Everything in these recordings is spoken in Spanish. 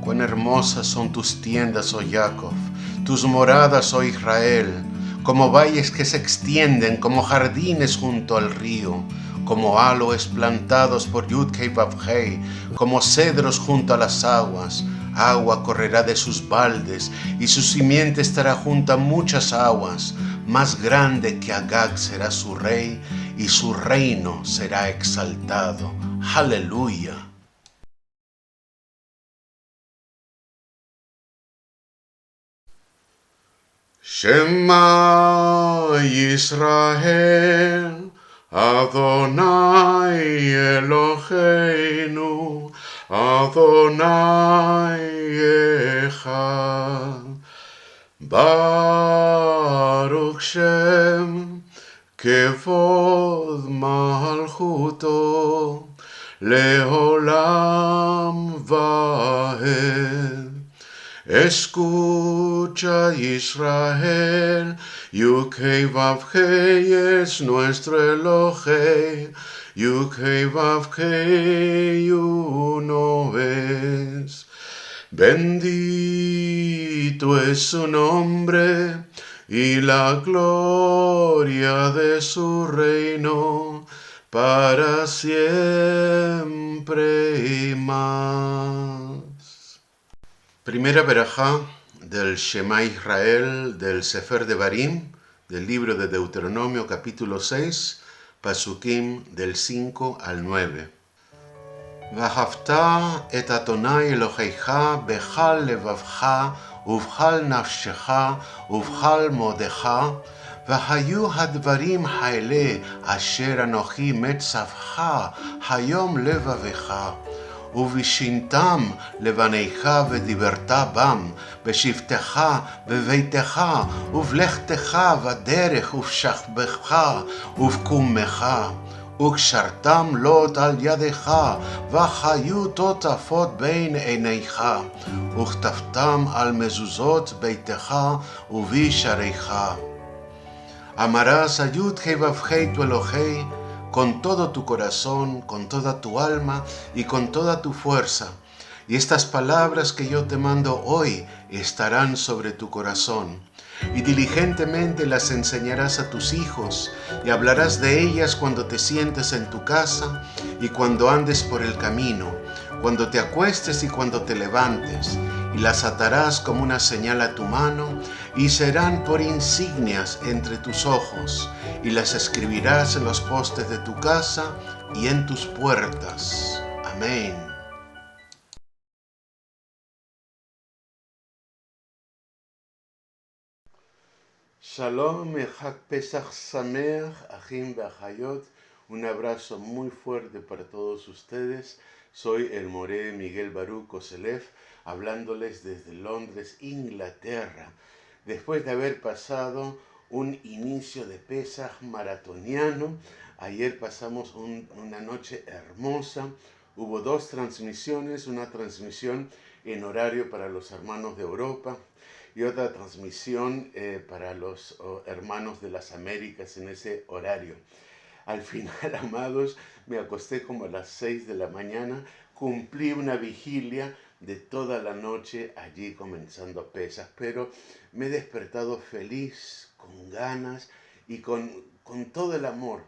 Cuán hermosas son tus tiendas, oh Jacob, tus moradas, oh Israel, como valles que se extienden, como jardines junto al río, como aloes plantados por Yudkei Vavhei, como cedros junto a las aguas. Agua correrá de sus baldes, y su simiente estará junto a muchas aguas. Más grande que Agag será su rey, y su reino será exaltado. Aleluya. Shema Yisrael, Adonai Eloheinu, Adonai Echad. Baruch Shem Kevod Malchuto Leolam Vaed. Escucha, Israel, Yudkei Vavhei es nuestro Elohei, Yudkei Vavhei uno es. Bendito es su nombre y la gloria de su reino para siempre y más. Primera verajá del Shema Israel del Sefer Devarim, del libro de Deuteronomio capítulo 6, pasukim del 5 al 9. Vahavta et Adonai Eloheicha bechal levavcha uvchal nafshecha uvchal modecha והיו הדברים האלה אשר אנוכי מצווך היום לבבך ובשנתם לבניך ודיברת בם בשבתך בביתך ובלכתך בדרך ובשכבך ובקומך וקשרתם לוט על ידך וחיו תותפות בין עיניך וכתבתם על מזוזות ביתך ובשעריך. Amarás a Yudkei Vavhei tu Elohei con todo tu corazón, con toda tu alma y con toda tu fuerza. Y estas palabras que yo te mando hoy estarán sobre tu corazón. Y diligentemente las enseñarás a tus hijos y hablarás de ellas cuando te sientes en tu casa y cuando andes por el camino, cuando te acuestes y cuando te levantes. Y las atarás como una señal a tu mano y serán por insignias entre tus ojos y las escribirás en los postes de tu casa y en tus puertas. Amén. Shalom, Chag Pesach Sameach, Achim ve'achayot. Un abrazo muy fuerte para todos ustedes. Soy el Moré Miguel Baruch Koselev, hablándoles desde Londres, Inglaterra. Después de haber pasado un inicio de Pesach maratoniano, ayer pasamos una noche hermosa. Hubo dos transmisiones, una transmisión en horario para los hermanos de Europa y otra transmisión para los hermanos de las Américas en ese horario. Al final, amados, me acosté como a las 6 de la mañana, cumplí una vigilia de toda la noche allí comenzando Pesach, pero me he despertado feliz, con ganas y con todo el amor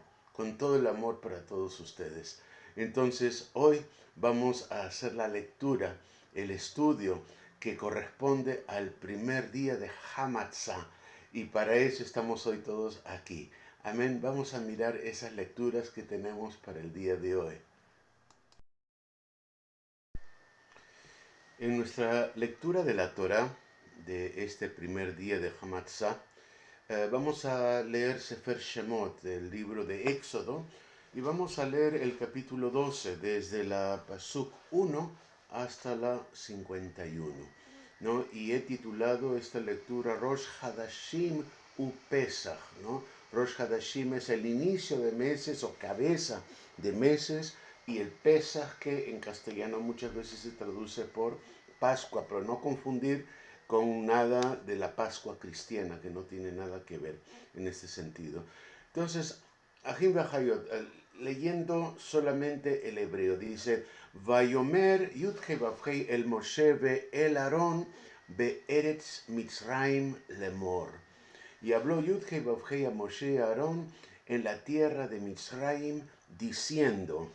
para todos ustedes. Entonces, hoy vamos a hacer la lectura, el estudio que corresponde al primer día de Hamatzah, y para eso estamos hoy todos aquí. Amén. Vamos a mirar esas lecturas que tenemos para el día de hoy. En nuestra lectura de la Torá de este primer día de Hamatzah, vamos a leer Sefer Shemot, el libro de Éxodo, y vamos a leer el capítulo 12, desde la Pasuk 1 hasta la 51, ¿no? Y he titulado esta lectura Rosh Hadashim u Pesach, ¿no? Rosh Hadashim es el inicio de meses o cabeza de meses, y el Pesach, que en castellano muchas veces se traduce por Pascua, pero no confundir con nada de la Pascua cristiana, que no tiene nada que ver en este sentido. Entonces, Ahim Bajayot, leyendo solamente el hebreo, dice, Vayomer Yudhe Vavhei el Moshe ve el Aarón be Eretz Mitzrayim lemor. Y habló Yudhe Vavhei a Moshe y a Aarón en la tierra de Mitzrayim, diciendo,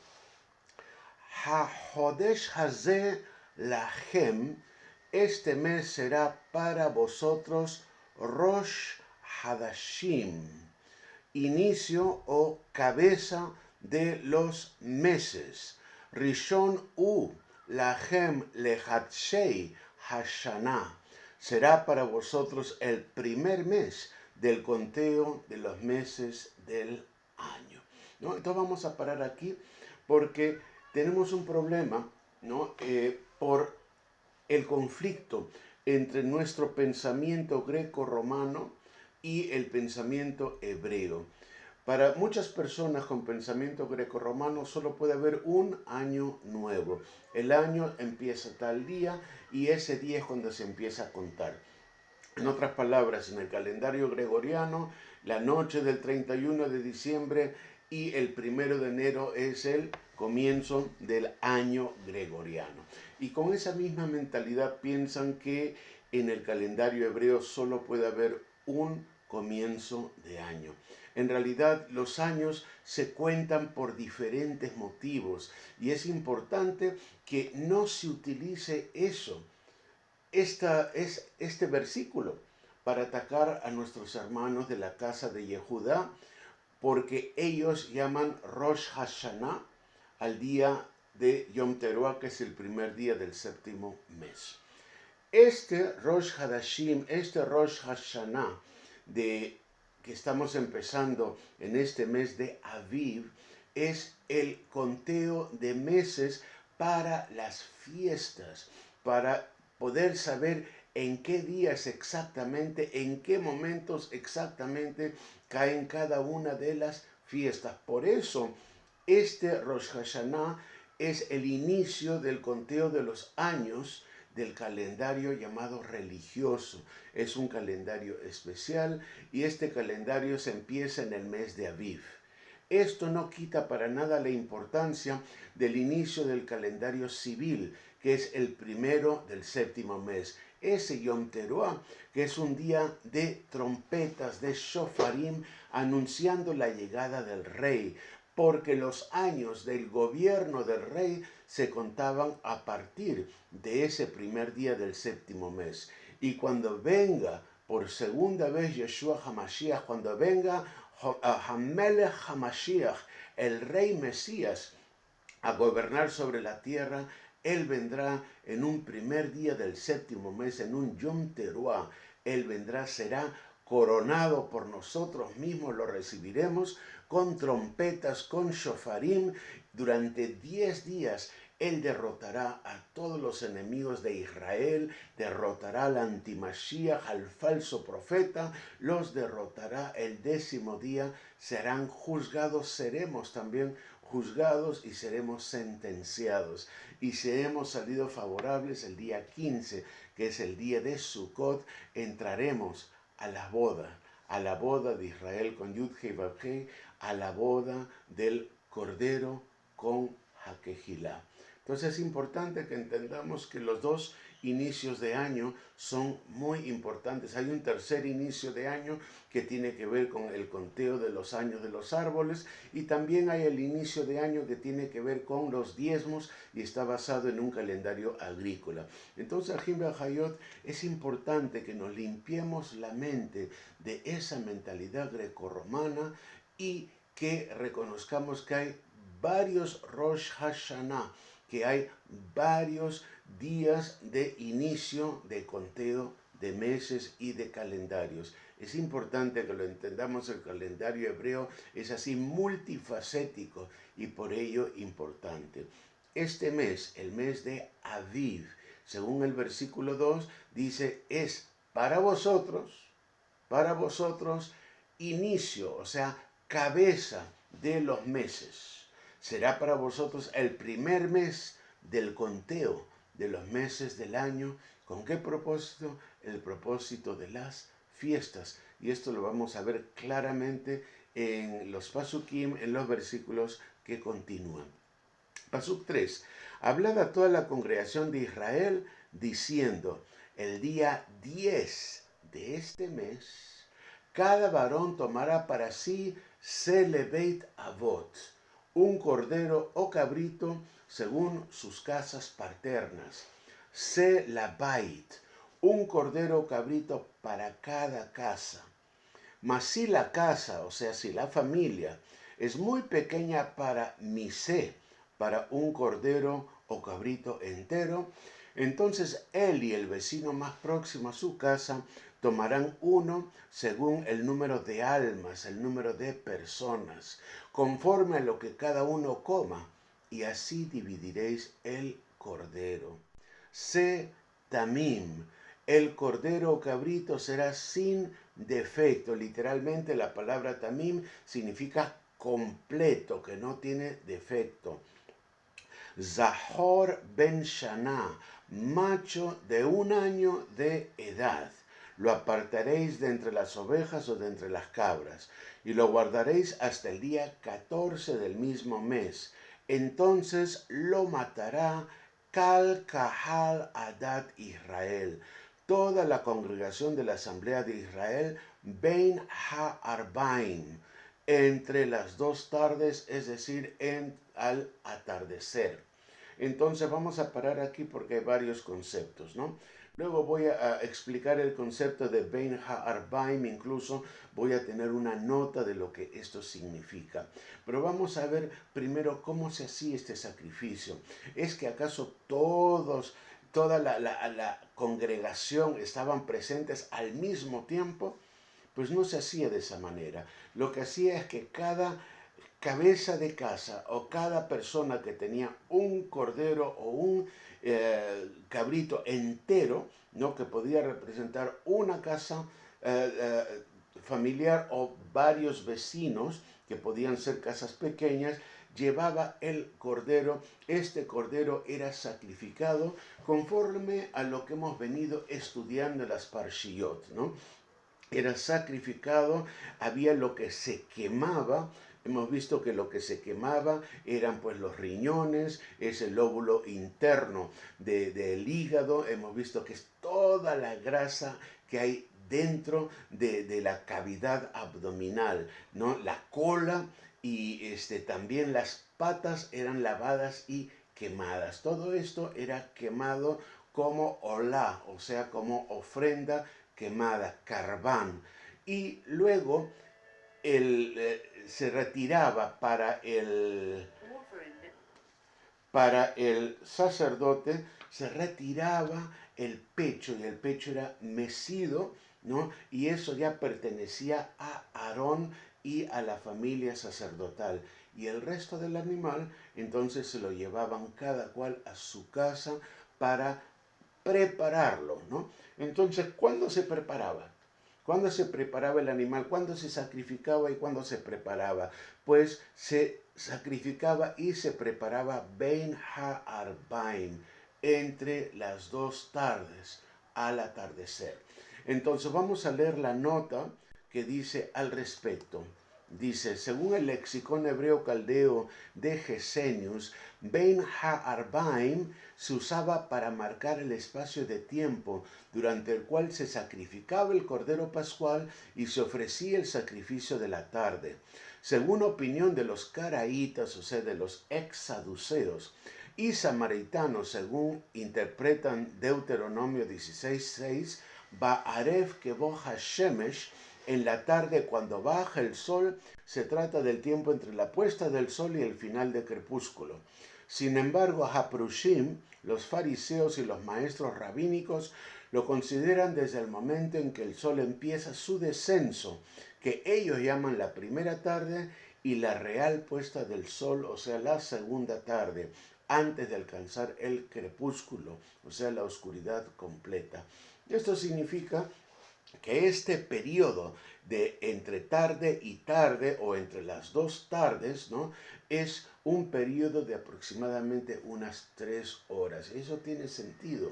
Ha-Hodesh Hazeh Lahem, este mes será para vosotros Rosh Hadashim, inicio o cabeza de los meses. Rishon u Lahem Lehatshei Hashanah, será para vosotros el primer mes del conteo de los meses del año, ¿no? Entonces vamos a parar aquí porque tenemos un problema, ¿no? Por el conflicto entre nuestro pensamiento greco-romano y el pensamiento hebreo. Para muchas personas con pensamiento greco-romano solo puede haber un año nuevo. El año empieza tal día y ese día es cuando se empieza a contar. En otras palabras, en el calendario gregoriano, la noche del 31 de diciembre y el 1 de enero es el comienzo del año gregoriano. Y con esa misma mentalidad piensan que en el calendario hebreo solo puede haber un comienzo de año. En realidad, los años se cuentan por diferentes motivos y es importante que no se utilice este versículo para atacar a nuestros hermanos de la casa de Yehudá, porque ellos llaman Rosh Hashanah al día de Yom Teruah, que es el primer día del séptimo mes. Este Rosh Hadashim, este Rosh Hashanah que estamos empezando en este mes de Aviv, es el conteo de meses para las fiestas, para poder saber en qué días exactamente, en qué momentos exactamente caen cada una de las fiestas. Por eso, este Rosh Hashanah es el inicio del conteo de los años del calendario llamado religioso. Es un calendario especial y este calendario se empieza en el mes de Aviv. Esto no quita para nada la importancia del inicio del calendario civil, que es el primero del séptimo mes. Ese Yom Teruah, que es un día de trompetas, de shofarim, anunciando la llegada del rey, porque los años del gobierno del rey se contaban a partir de ese primer día del séptimo mes. Y cuando venga por segunda vez Yeshua HaMashiach, cuando venga Hamelech HaMashiach, el rey Mesías, a gobernar sobre la tierra, él vendrá en un primer día del séptimo mes, en un Yom Teruah. Él vendrá, será coronado por nosotros mismos, lo recibiremos con trompetas, con shofarim. Durante 10 días Él derrotará a todos los enemigos de Israel, derrotará al antimashiach, al falso profeta, los derrotará. El 10º día serán juzgados, seremos también juzgados y seremos sentenciados. Y si hemos salido favorables el día 15, que es el día de Sukkot, entraremos a la boda de Israel con Yud Hei Vav Hei, a la boda del Cordero con Hakehilá. Entonces es importante que entendamos que los dos inicios de año son muy importantes. Hay un tercer inicio de año que tiene que ver con el conteo de los años de los árboles, y también hay el inicio de año que tiene que ver con los diezmos y está basado en un calendario agrícola. Entonces, Ajim Bajayot, es importante que nos limpiemos la mente de esa mentalidad grecorromana y que reconozcamos que hay varios Rosh Hashanah, que hay varios días de inicio de conteo de meses y de calendarios. Es importante que lo entendamos. El calendario hebreo es así multifacético y por ello importante. Este mes, el mes de Aviv, según el versículo 2, dice, es para vosotros, inicio, o sea, cabeza de los meses. Será para vosotros el primer mes del conteo de los meses del año. ¿Con qué propósito? El propósito de las fiestas. Y esto lo vamos a ver claramente en los Pasukim, en los versículos que continúan. Pasuk 3. Hablad a toda la congregación de Israel, diciendo, el día 10 de este mes, cada varón tomará para sí Selebeit Avot, un cordero o cabrito según sus casas paternas. Selabait, un cordero o cabrito para cada casa. Mas si la casa, o sea, si la familia, es muy pequeña para misé, para un cordero o cabrito entero, entonces él y el vecino más próximo a su casa tomarán uno según el número de almas, el número de personas, conforme a lo que cada uno coma, y así dividiréis el cordero. Se tamim, el cordero o cabrito será sin defecto. Literalmente la palabra tamim significa completo, que no tiene defecto. Zahor ben Shana, macho de 1 año de edad. Lo apartaréis de entre las ovejas o de entre las cabras, y lo guardaréis hasta el día 14 del mismo mes. Entonces lo matará Kal Kahal Adat Israel, toda la congregación de la asamblea de Israel, Ben Ha-Arbaim, entre las 2 tardes, es decir, al atardecer. Entonces vamos a parar aquí porque hay varios conceptos, ¿no? Luego voy a explicar el concepto de Ben Ha-Arbaim, incluso voy a tener una nota de lo que esto significa. Pero vamos a ver primero cómo se hacía este sacrificio. ¿Es que acaso toda la congregación estaban presentes al mismo tiempo? Pues no se hacía de esa manera. Lo que hacía es que cada cabeza de casa o cada persona que tenía un cordero o un cabrito entero, ¿no?, que podía representar una casa familiar o varios vecinos, que podían ser casas pequeñas, llevaba el cordero. Este cordero era sacrificado conforme a lo que hemos venido estudiando en las Parshiyot, ¿no? Era sacrificado, había lo que se quemaba. Hemos visto que lo que se quemaba eran pues los riñones, es el lóbulo interno del hígado. Hemos visto que es toda la grasa que hay dentro de la cavidad abdominal, ¿no? La cola y también las patas eran lavadas y quemadas. Todo esto era quemado como olá, o sea, como ofrenda quemada, carbán. Y luego se retiraba para el sacerdote, se retiraba el pecho, y el pecho era mecido ¿no? Y eso ya pertenecía a Aarón y a la familia sacerdotal. Y el resto del animal, entonces se lo llevaban cada cual a su casa para prepararlo, ¿no? Entonces, ¿cuándo se preparaba? ¿Cuándo se preparaba el animal? ¿Cuándo se sacrificaba y cuándo se preparaba? Pues se sacrificaba y se preparaba Ben Ha'arbaim, entre las 2 tardes, al atardecer. Entonces vamos a leer la nota que dice al respecto. Dice, según el lexicón hebreo caldeo de Gesenius, Ben Ha'arbaim se usaba para marcar el espacio de tiempo durante el cual se sacrificaba el cordero pascual y se ofrecía el sacrificio de la tarde. Según opinión de los caraítas, o sea, de los ex-saduceos, y samaritanos, según interpretan Deuteronomio 16:6, Ba'arev kebo hashemesh, en la tarde cuando baja el sol, se trata del tiempo entre la puesta del sol y el final del crepúsculo. Sin embargo, Haprushim, los fariseos y los maestros rabínicos, lo consideran desde el momento en que el sol empieza su descenso, que ellos llaman la primera tarde, y la real puesta del sol, o sea, la segunda tarde, antes de alcanzar el crepúsculo, o sea, la oscuridad completa. Esto significa que este periodo de entre tarde y tarde, o entre las 2 tardes, ¿no?, es un periodo de aproximadamente unas 3 horas. Eso tiene sentido.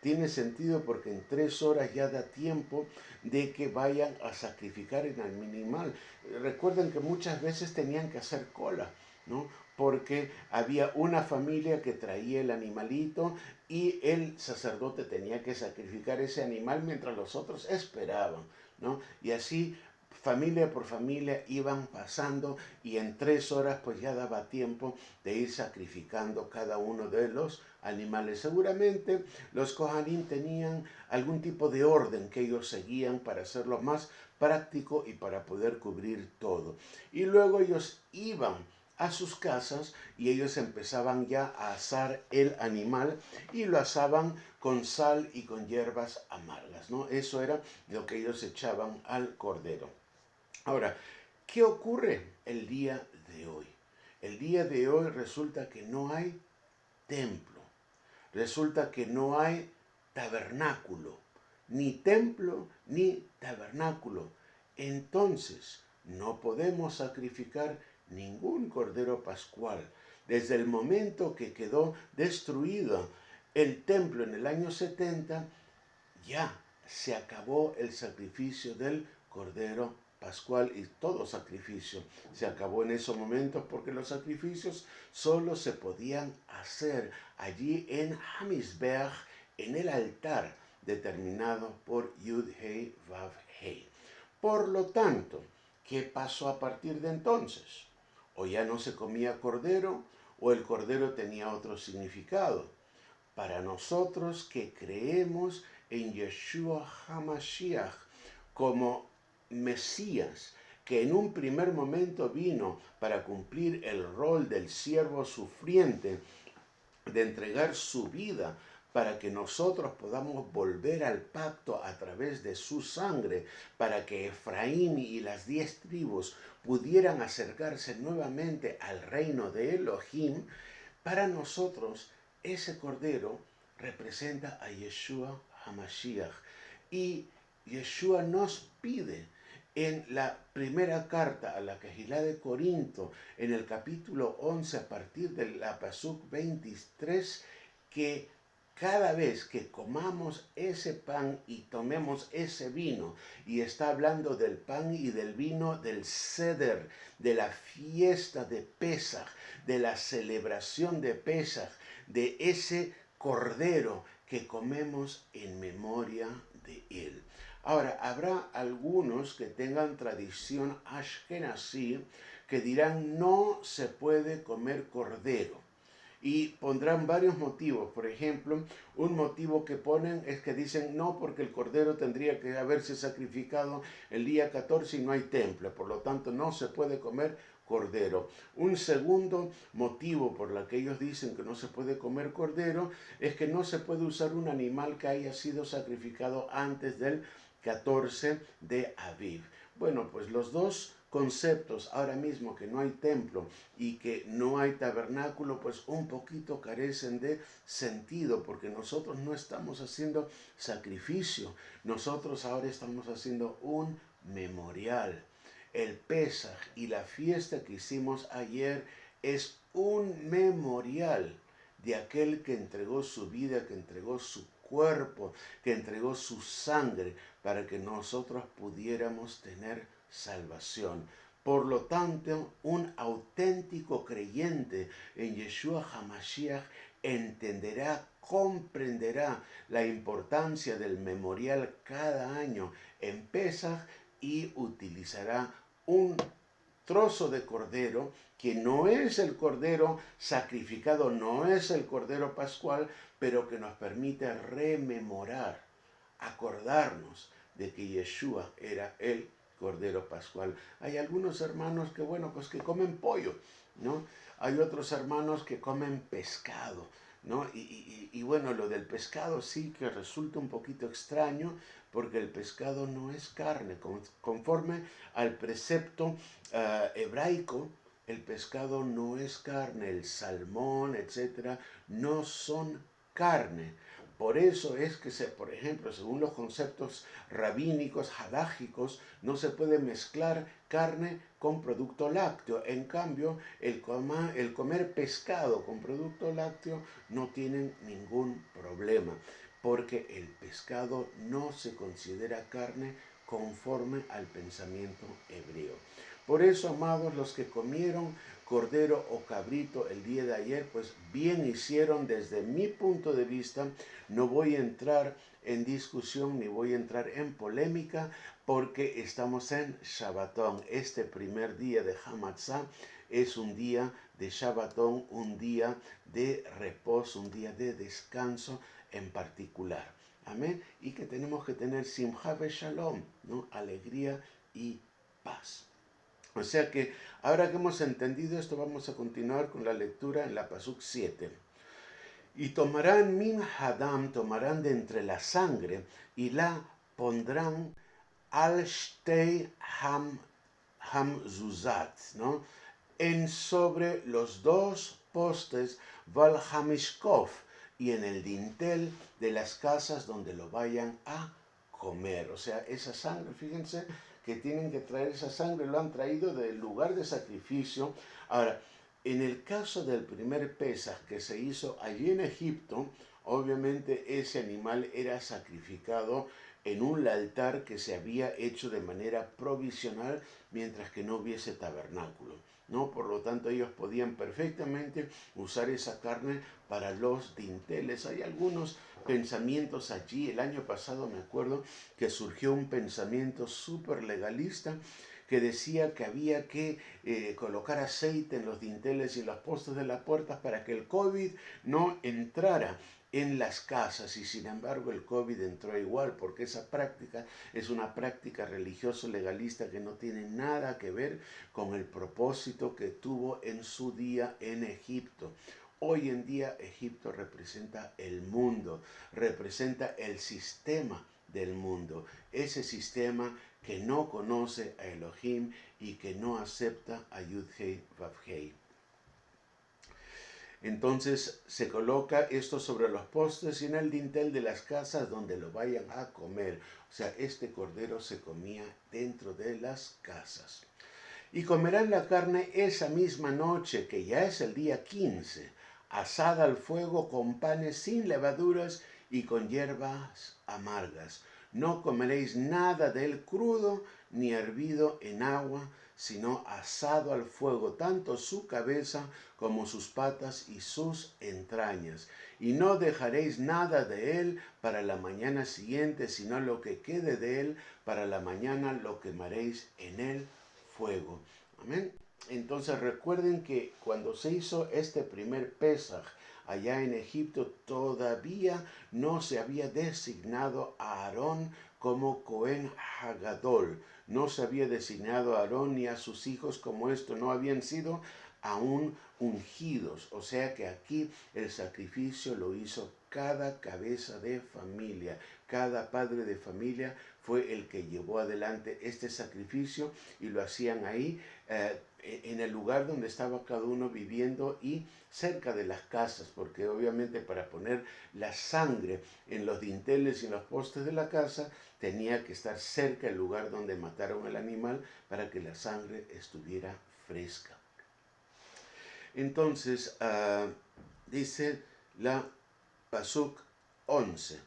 Tiene sentido porque en 3 horas ya da tiempo de que vayan a sacrificar el animal. Recuerden que muchas veces tenían que hacer cola, ¿no? Porque había una familia que traía el animalito y el sacerdote tenía que sacrificar ese animal mientras los otros esperaban, ¿no? Y así, familia por familia, iban pasando, y en 3 horas pues ya daba tiempo de ir sacrificando cada uno de los animales. Seguramente los Kohanim tenían algún tipo de orden que ellos seguían para hacerlo más práctico y para poder cubrir todo. Y luego ellos iban a sus casas y ellos empezaban ya a asar el animal, y lo asaban con sal y con hierbas amargas, ¿no? Eso era lo que ellos echaban al cordero. Ahora, ¿qué ocurre el día de hoy? El día de hoy resulta que no hay templo, resulta que no hay tabernáculo, ni templo ni tabernáculo. Entonces, no podemos sacrificar ningún cordero pascual. Desde el momento que quedó destruido el templo en el año 70, ya se acabó el sacrificio del cordero pascual, y todo sacrificio se acabó en esos momentos, porque los sacrificios solo se podían hacer allí en Hamisberg, en el altar determinado por Yud-Hei Vav-Hei. Por lo tanto, ¿qué pasó a partir de entonces? O ya no se comía cordero, o el cordero tenía otro significado. Para nosotros que creemos en Yeshua HaMashiach como Mesías, que en un primer momento vino para cumplir el rol del siervo sufriente, de entregar su vida para que nosotros podamos volver al pacto a través de su sangre, para que Efraín y las 10 tribus pudieran acercarse nuevamente al reino de Elohim. Para nosotros ese cordero representa a Yeshua HaMashiach, y Yeshua nos pide en la primera carta a la Kehilá de Corinto, en el capítulo 11, a partir de la Pasuk 23, que cada vez que comamos ese pan y tomemos ese vino, y está hablando del pan y del vino del Seder, de la fiesta de Pesaj, de la celebración de Pesaj, de ese cordero que comemos en memoria de él. Ahora, habrá algunos que tengan tradición ashkenazí que dirán no se puede comer cordero, y pondrán varios motivos. Por ejemplo, un motivo que ponen es que dicen no, porque el cordero tendría que haberse sacrificado el día 14 y no hay templo, por lo tanto no se puede comer cordero. Un segundo motivo por el que ellos dicen que no se puede comer cordero es que no se puede usar un animal que haya sido sacrificado antes del 14 de Aviv. Bueno, pues los dos conceptos, ahora mismo que no hay templo y que no hay tabernáculo, pues un poquito carecen de sentido, porque nosotros no estamos haciendo sacrificio, nosotros ahora estamos haciendo un memorial. El Pesaj y la fiesta que hicimos ayer es un memorial de aquel que entregó su vida, que entregó su cuerpo, que entregó su sangre para que nosotros pudiéramos tener salvación. Por lo tanto, un auténtico creyente en Yeshua HaMashiach entenderá, comprenderá la importancia del memorial cada año en Pesaj y utilizará un trozo de cordero que no es el cordero sacrificado, no es el cordero pascual, pero que nos permite rememorar, acordarnos de que Yeshua era el cordero pascual. Hay algunos hermanos que, bueno, pues que comen pollo, ¿no? Hay otros hermanos que comen pescado, ¿no? Y bueno, lo del pescado sí que resulta un poquito extraño, porque el pescado no es carne. Conforme al precepto hebraico, el pescado no es carne, el salmón, etcétera, no son carne. Por eso es que, por ejemplo, según los conceptos rabínicos, hadágicos, no se puede mezclar carne con producto lácteo. En cambio, el comer pescado con producto lácteo no tienen ningún problema, porque el pescado no se considera carne conforme al pensamiento hebreo. Por eso, amados, los que comieron cordero o cabrito el día de ayer, pues bien hicieron. Desde mi punto de vista, no voy a entrar en discusión ni voy a entrar en polémica, porque estamos en Shabbatón. Este primer día de Hamatzah es un día de Shabbatón, un día de reposo, un día de descanso en particular. Amén. Y que tenemos que tener simcha shalom, ¿no? Alegría y paz. O sea que ahora que hemos entendido esto, vamos a continuar con la lectura en la Pasuk 7. Y tomarán min hadam, tomarán de entre la sangre y la pondrán al shtei hamzuzat, ¿no? En sobre los dos postes val hamishkov, y en el dintel de las casas donde lo vayan a comer. O sea, esa sangre, fíjense que tienen que traer esa sangre, lo han traído del lugar de sacrificio. Ahora, en el caso del primer Pesaj que se hizo allí en Egipto, obviamente ese animal era sacrificado en un altar que se había hecho de manera provisional mientras que no hubiese tabernáculo, ¿no? Por lo tanto, ellos podían perfectamente usar esa carne para los dinteles. Hay algunos pensamientos allí. El año pasado me acuerdo que surgió un pensamiento súper legalista que decía que había que colocar aceite en los dinteles y en los postes de las puertas para que el COVID no entrara en las casas, y sin embargo el COVID entró igual, porque esa práctica es una práctica religioso legalista que no tiene nada que ver con el propósito que tuvo en su día en Egipto. Hoy en día Egipto representa el mundo, representa el sistema del mundo, ese sistema que no conoce a Elohim y que no acepta a Yud-Hei Vav-Hei. Entonces se coloca esto sobre los postes y en el dintel de las casas donde lo vayan a comer. O sea, este cordero se comía dentro de las casas. Y comerán la carne esa misma noche, que ya es el día 15, asada al fuego con panes sin levaduras y con hierbas amargas. No comeréis nada de él crudo ni hervido en agua, sino asado al fuego, tanto su cabeza como sus patas y sus entrañas. Y no dejaréis nada de él para la mañana siguiente, sino lo que quede de él para la mañana lo quemaréis en el fuego. Amén. Entonces recuerden que cuando se hizo este primer Pesaj allá en Egipto, todavía no se había designado a Aarón como Cohen Hagadol. No se había designado a Aarón ni a sus hijos como esto. No habían sido aún ungidos. O sea que aquí el sacrificio lo hizo cada cabeza de familia, cada padre de familia fue el que llevó adelante este sacrificio y lo hacían ahí en el lugar donde estaba cada uno viviendo y cerca de las casas, porque obviamente para poner la sangre en los dinteles y en los postes de la casa tenía que estar cerca del lugar donde mataron al animal para que la sangre estuviera fresca. Entonces, dice la Pasuk 11,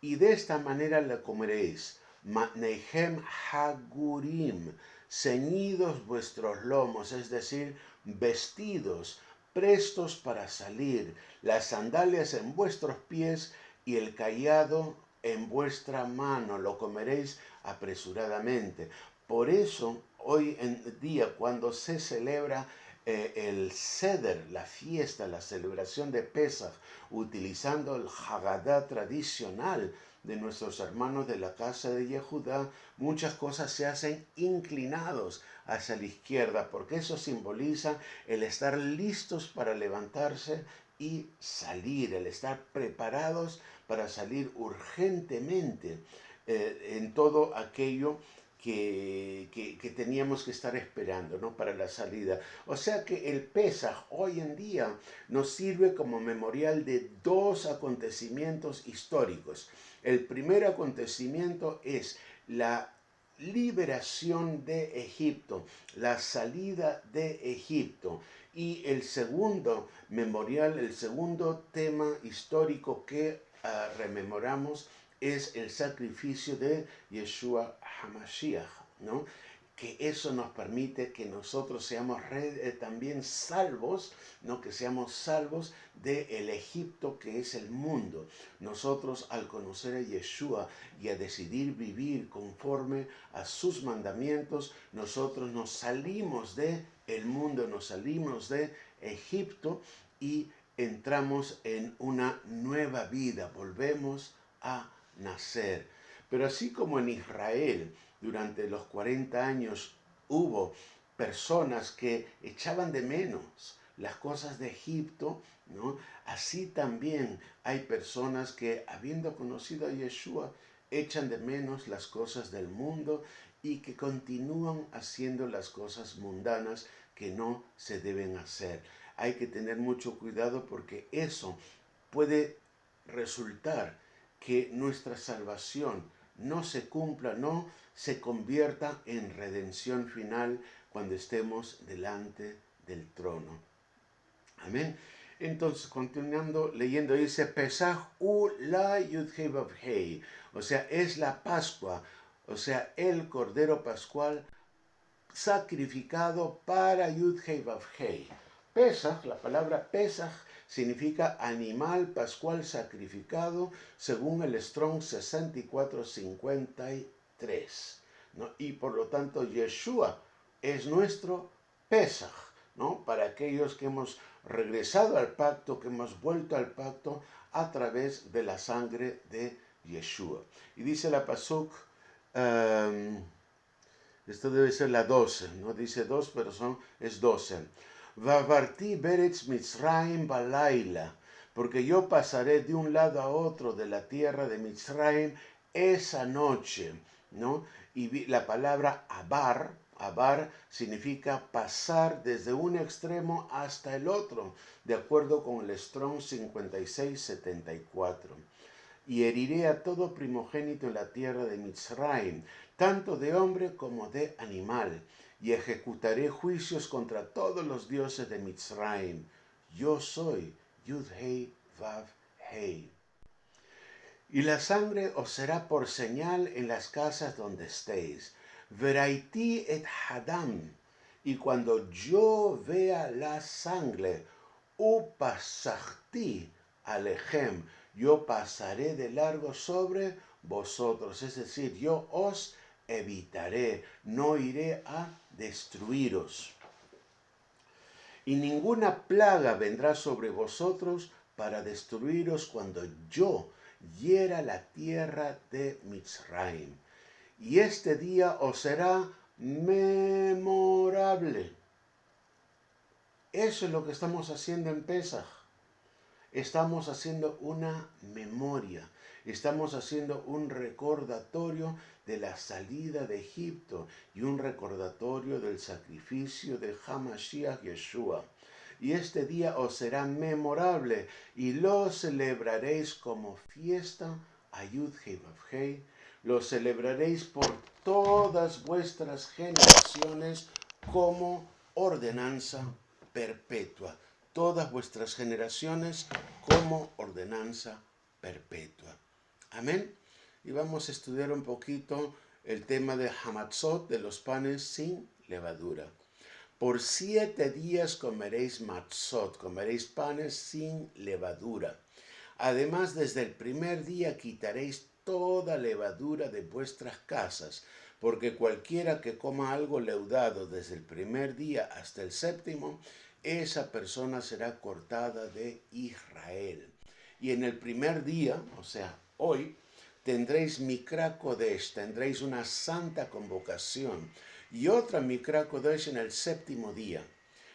y de esta manera la comeréis, Matnehem Hagurim, ceñidos vuestros lomos, es decir, vestidos, prestos para salir, las sandalias en vuestros pies y el cayado en vuestra mano, lo comeréis apresuradamente. Por eso, hoy en día, cuando se celebra el Seder, la fiesta, la celebración de Pesach, utilizando el Haggadah tradicional de nuestros hermanos de la casa de Yehudá, muchas cosas se hacen inclinados hacia la izquierda, porque eso simboliza el estar listos para levantarse y salir, el estar preparados para salir urgentemente en todo aquello que teníamos que estar esperando, ¿no?, para la salida. O sea que el Pesaj hoy en día nos sirve como memorial de dos acontecimientos históricos. El primer acontecimiento es la liberación de Egipto, la salida de Egipto. Y el segundo memorial, el segundo tema histórico que rememoramos es el sacrificio de Yeshua HaMashiach, ¿no? Que eso nos permite que nosotros seamos también salvos, ¿no? Que seamos salvos del Egipto que es el mundo. Nosotros, al conocer a Yeshua y a decidir vivir conforme a sus mandamientos, nosotros nos salimos de el mundo, nos salimos de Egipto y entramos en una nueva vida, volvemos a nacer. Pero así como en Israel durante los 40 años hubo personas que echaban de menos las cosas de Egipto, ¿no?, así también hay personas que, habiendo conocido a Yeshua, echan de menos las cosas del mundo y que continúan haciendo las cosas mundanas que no se deben hacer. Hay que tener mucho cuidado porque eso puede resultar que nuestra salvación no se cumpla, no se convierta en redención final cuando estemos delante del trono. Amén. Entonces, continuando leyendo, dice Pesach la Yud-Hei Vav-Hei, o sea, es la Pascua, o sea, el Cordero Pascual sacrificado para Yud-Hei Vav-Hei. Pesach, la palabra Pesach significa animal pascual sacrificado según el Strong 6453, ¿no? Y por lo tanto Yeshua es nuestro Pesach, ¿no?, para aquellos que hemos regresado al pacto, que hemos vuelto al pacto a través de la sangre de Yeshua. Y dice la Pasuk, esto debe ser la 12, no dice 2, pero es 12. Vavarti beretz Mitzrayim balayla, porque yo pasaré de un lado a otro de la tierra de Mitzrayim esa noche, ¿no? Y la palabra abar significa pasar desde un extremo hasta el otro, de acuerdo con el Strong 5674. Y heriré a todo primogénito en la tierra de Mitzrayim, tanto de hombre como de animal, y ejecutaré juicios contra todos los dioses de Mitzrayim. Yo soy Yud-Hei Vav-Hei. Y la sangre os será por señal en las casas donde estéis. Veraiti et hadam. Y cuando yo vea la sangre, upasachti alechem, yo pasaré de largo sobre vosotros. Es decir, yo os evitaré, no iré a destruiros. Y ninguna plaga vendrá sobre vosotros para destruiros cuando yo hiera la tierra de Mitzrayim. Y este día os será memorable. Eso es lo que estamos haciendo en Pesaj. Estamos haciendo una memoria, estamos haciendo un recordatorio de la salida de Egipto y un recordatorio del sacrificio de Hamashiach Yeshua. Y este día os será memorable y lo celebraréis como fiesta Ayud Hei Vav Hei. Lo celebraréis por todas vuestras generaciones como ordenanza perpetua. Todas vuestras generaciones como ordenanza perpetua. Amén. Y vamos a estudiar un poquito el tema de Hamatzot, de los panes sin levadura. Por 7 días comeréis matzot, comeréis panes sin levadura. Además, desde el primer día quitaréis toda levadura de vuestras casas, porque cualquiera que coma algo leudado desde el primer día hasta el séptimo, esa persona será cortada de Israel. Y en el primer día, o sea, hoy, tendréis Mikra Kodesh, tendréis una santa convocación, y otra Mikra Kodesh en el séptimo día.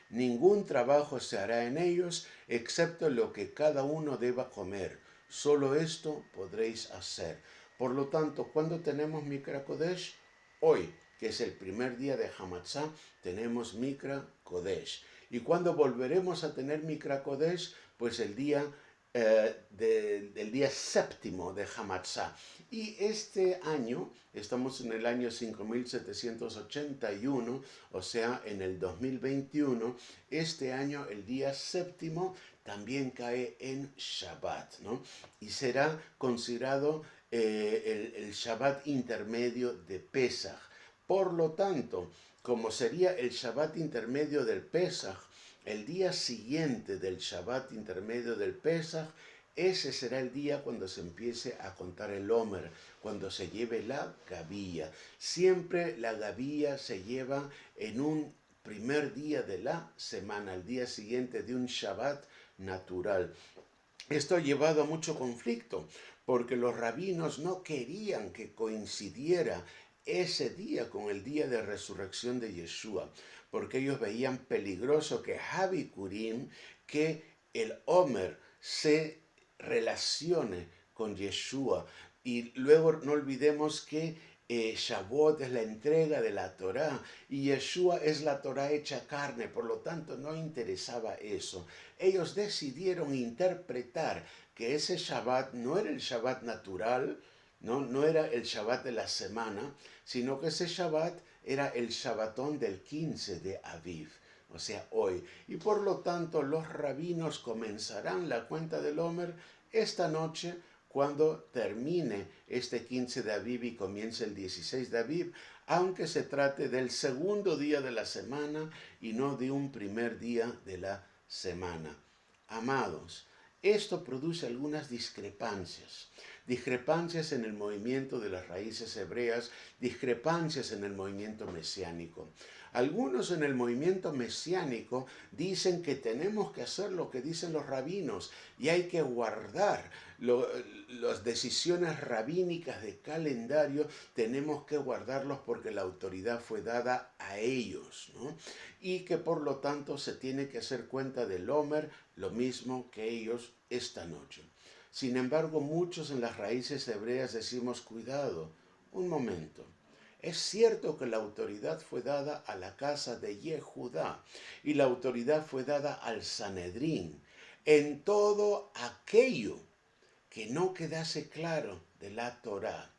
Ningún trabajo se hará en ellos, excepto lo que cada uno deba comer. Solo esto podréis hacer. Por lo tanto, ¿cuándo tenemos Mikra Kodesh? Hoy, que es el primer día de Hamatzah, tenemos Mikra Kodesh. ¿Y cuándo volveremos a tener Mikra Kodesh? Pues el día del día séptimo de Hamatzah. Y este año, estamos en el año 5781, o sea, en el 2021, este año el día séptimo también cae en Shabbat, ¿no? Y será considerado el Shabbat intermedio de Pesaj. Por lo tanto, como sería el Shabbat intermedio del Pesaj, el día siguiente del Shabbat intermedio del Pesaj, ese será el día cuando se empiece a contar el Omer, cuando se lleve la gavilla. Siempre la gavilla se lleva en un primer día de la semana, el día siguiente de un Shabbat natural. Esto ha llevado a mucho conflicto, porque los rabinos no querían que coincidiera ese día con el día de resurrección de Yeshua, porque ellos veían peligroso que Habikurim, que el Omer se relacione con Yeshua. Y luego no olvidemos que Shavuot es la entrega de la Torá y Yeshua es la Torá hecha carne, por lo tanto no interesaba eso. Ellos decidieron interpretar que ese Shabbat no era el Shabbat natural, no era el Shabbat de la semana, sino que ese Shabbat era el Shabbatón del 15 de Aviv, o sea, hoy. Y por lo tanto los rabinos comenzarán la cuenta del Omer esta noche cuando termine este 15 de Aviv y comience el 16 de Aviv, aunque se trate del segundo día de la semana y no de un primer día de la semana. Amados, esto produce algunas discrepancias en el movimiento de las raíces hebreas, discrepancias en el movimiento mesiánico. Algunos en el movimiento mesiánico dicen que tenemos que hacer lo que dicen los rabinos y hay que guardar las decisiones rabínicas de calendario, tenemos que guardarlos porque la autoridad fue dada a ellos, ¿no? Y que por lo tanto se tiene que hacer cuenta del Omer, lo mismo que ellos esta noche. Sin embargo, muchos en las raíces hebreas decimos, cuidado, un momento. Es cierto que la autoridad fue dada a la casa de Yehudá y la autoridad fue dada al Sanedrín en todo aquello que no quedase claro de la Torá,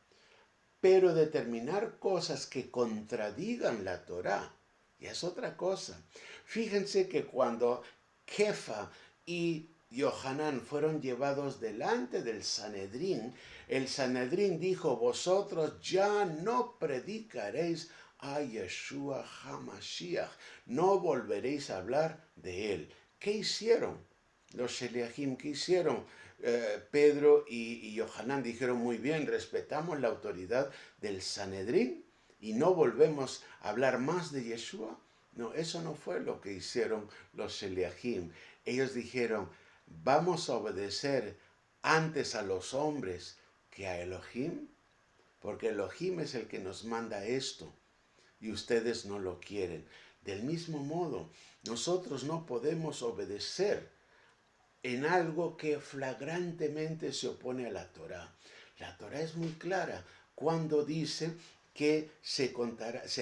pero determinar cosas que contradigan la Torá ya es otra cosa. Fíjense que cuando Kefa y Yohanan fueron llevados delante del Sanedrín, el Sanedrín dijo, vosotros ya no predicaréis a Yeshua HaMashiach, no volveréis a hablar de él. ¿Qué hicieron? Los Sheliachim, ¿qué hicieron? Pedro y Yohanan dijeron, muy bien, respetamos la autoridad del Sanedrín y no volvemos a hablar más de Yeshua. No, eso no fue lo que hicieron los Sheliachim. Ellos dijeron, vamos a obedecer antes a los hombres que a Elohim, porque Elohim es el que nos manda esto y ustedes no lo quieren. Del mismo modo, nosotros no podemos obedecer en algo que flagrantemente se opone a la Torá. La Torá es muy clara cuando dice que se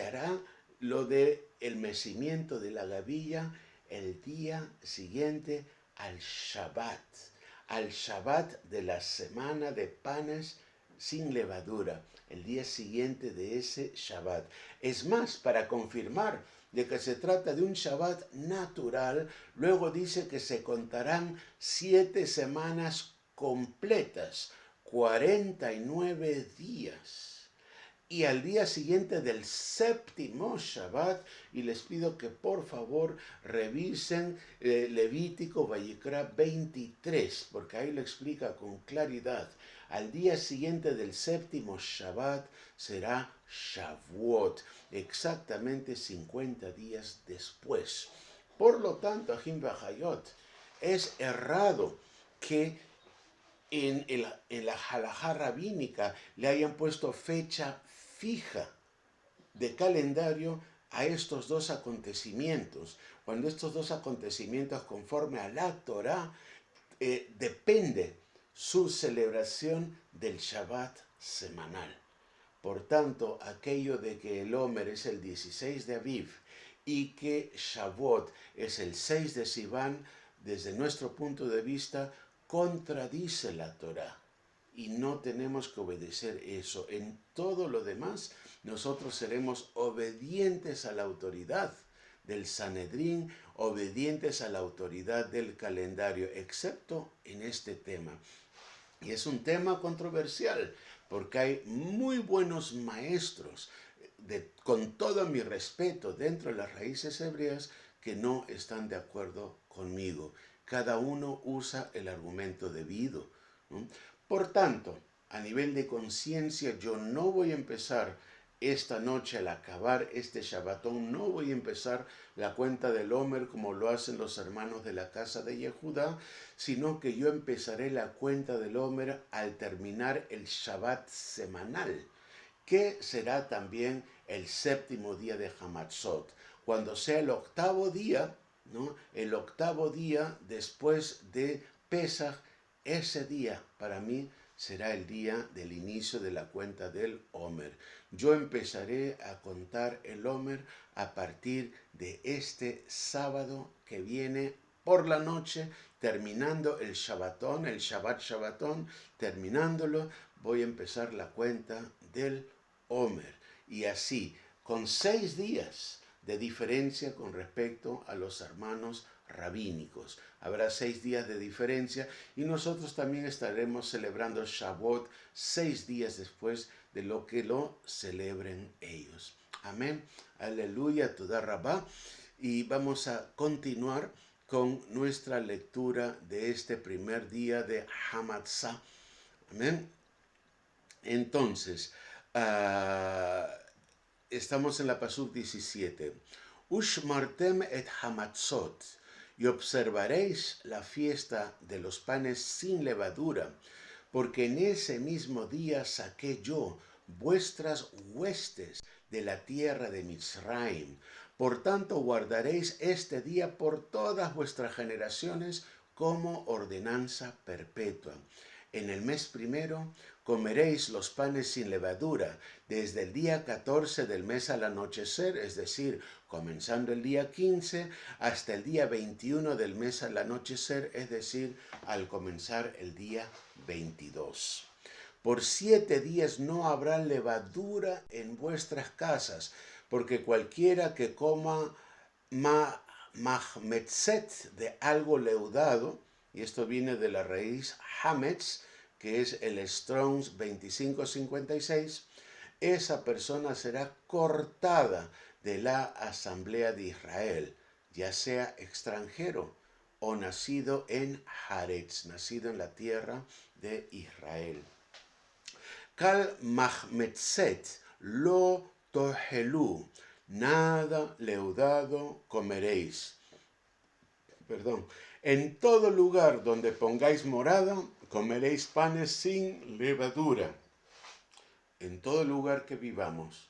hará lo de el mecimiento de la gavilla el día siguiente al Shabbat de la semana de panes sin levadura, el día siguiente de ese Shabbat. Es más, para confirmar de que se trata de un Shabbat natural, luego dice que se contarán 7 semanas completas, 49 días. Y al día siguiente del séptimo Shabbat, y les pido que por favor revisen Levítico Vayikra 23, porque ahí lo explica con claridad. Al día siguiente del séptimo Shabbat será Shavuot, exactamente 50 días después. Por lo tanto, Ajim Bajayot, es errado que en la halajá rabínica le hayan puesto fecha fija de calendario a estos dos acontecimientos, cuando estos dos acontecimientos conforme a la Torá depende su celebración del Shabbat semanal. Por tanto, aquello de que el Omer es el 16 de Aviv y que Shavuot es el 6 de Sivan, desde nuestro punto de vista, contradice la Torá. Y no tenemos que obedecer eso. En todo lo demás, nosotros seremos obedientes a la autoridad del Sanedrín, obedientes a la autoridad del calendario, excepto en este tema. Y es un tema controversial, porque hay muy buenos maestros, con todo mi respeto, dentro de las raíces hebreas, que no están de acuerdo conmigo. Cada uno usa el argumento debido, ¿no? Por tanto, a nivel de conciencia, yo no voy a empezar esta noche al acabar este Shabbatón, no voy a empezar la cuenta del Omer como lo hacen los hermanos de la casa de Yehudá, sino que yo empezaré la cuenta del Omer al terminar el Shabbat semanal, que será también el séptimo día de Hamatzot. Cuando sea el octavo día, ¿no? El octavo día después de Pesach, ese día para mí será el día del inicio de la cuenta del Omer. Yo empezaré a contar el Omer a partir de este sábado que viene por la noche, terminando el Shabbatón, el Shabbatón, terminándolo, voy a empezar la cuenta del Omer. Y así, con 6 días de diferencia con respecto a los hermanos rabínicos. Habrá 6 días de diferencia y nosotros también estaremos celebrando Shavuot 6 días después de lo que lo celebren ellos. Amén. Aleluya, Toda Rabá. Y vamos a continuar con nuestra lectura de este primer día de Hamatzah. Amén. Entonces, estamos en la Pasuk 17. Ushmartem et hamatzot, y observaréis la fiesta de los panes sin levadura, porque en ese mismo día saqué yo vuestras huestes de la tierra de Mizraim. Por tanto guardaréis este día por todas vuestras generaciones como ordenanza perpetua. En el mes primero comeréis los panes sin levadura, desde el día 14 del mes al anochecer, es decir, comenzando el día 15 hasta el día 21 del mes al anochecer, es decir, al comenzar el día 22. Por 7 días no habrá levadura en vuestras casas, porque cualquiera que coma mahmetzet de algo leudado, y esto viene de la raíz hametz, que es el Strong's 2556, esa persona será cortada de la asamblea de Israel, ya sea extranjero o nacido en Haaretz, nacido en la tierra de Israel. Kal mahmetzet lo tohelu, nada leudado comeréis. En todo lugar donde pongáis morada, comeréis panes sin levadura. En todo lugar que vivamos,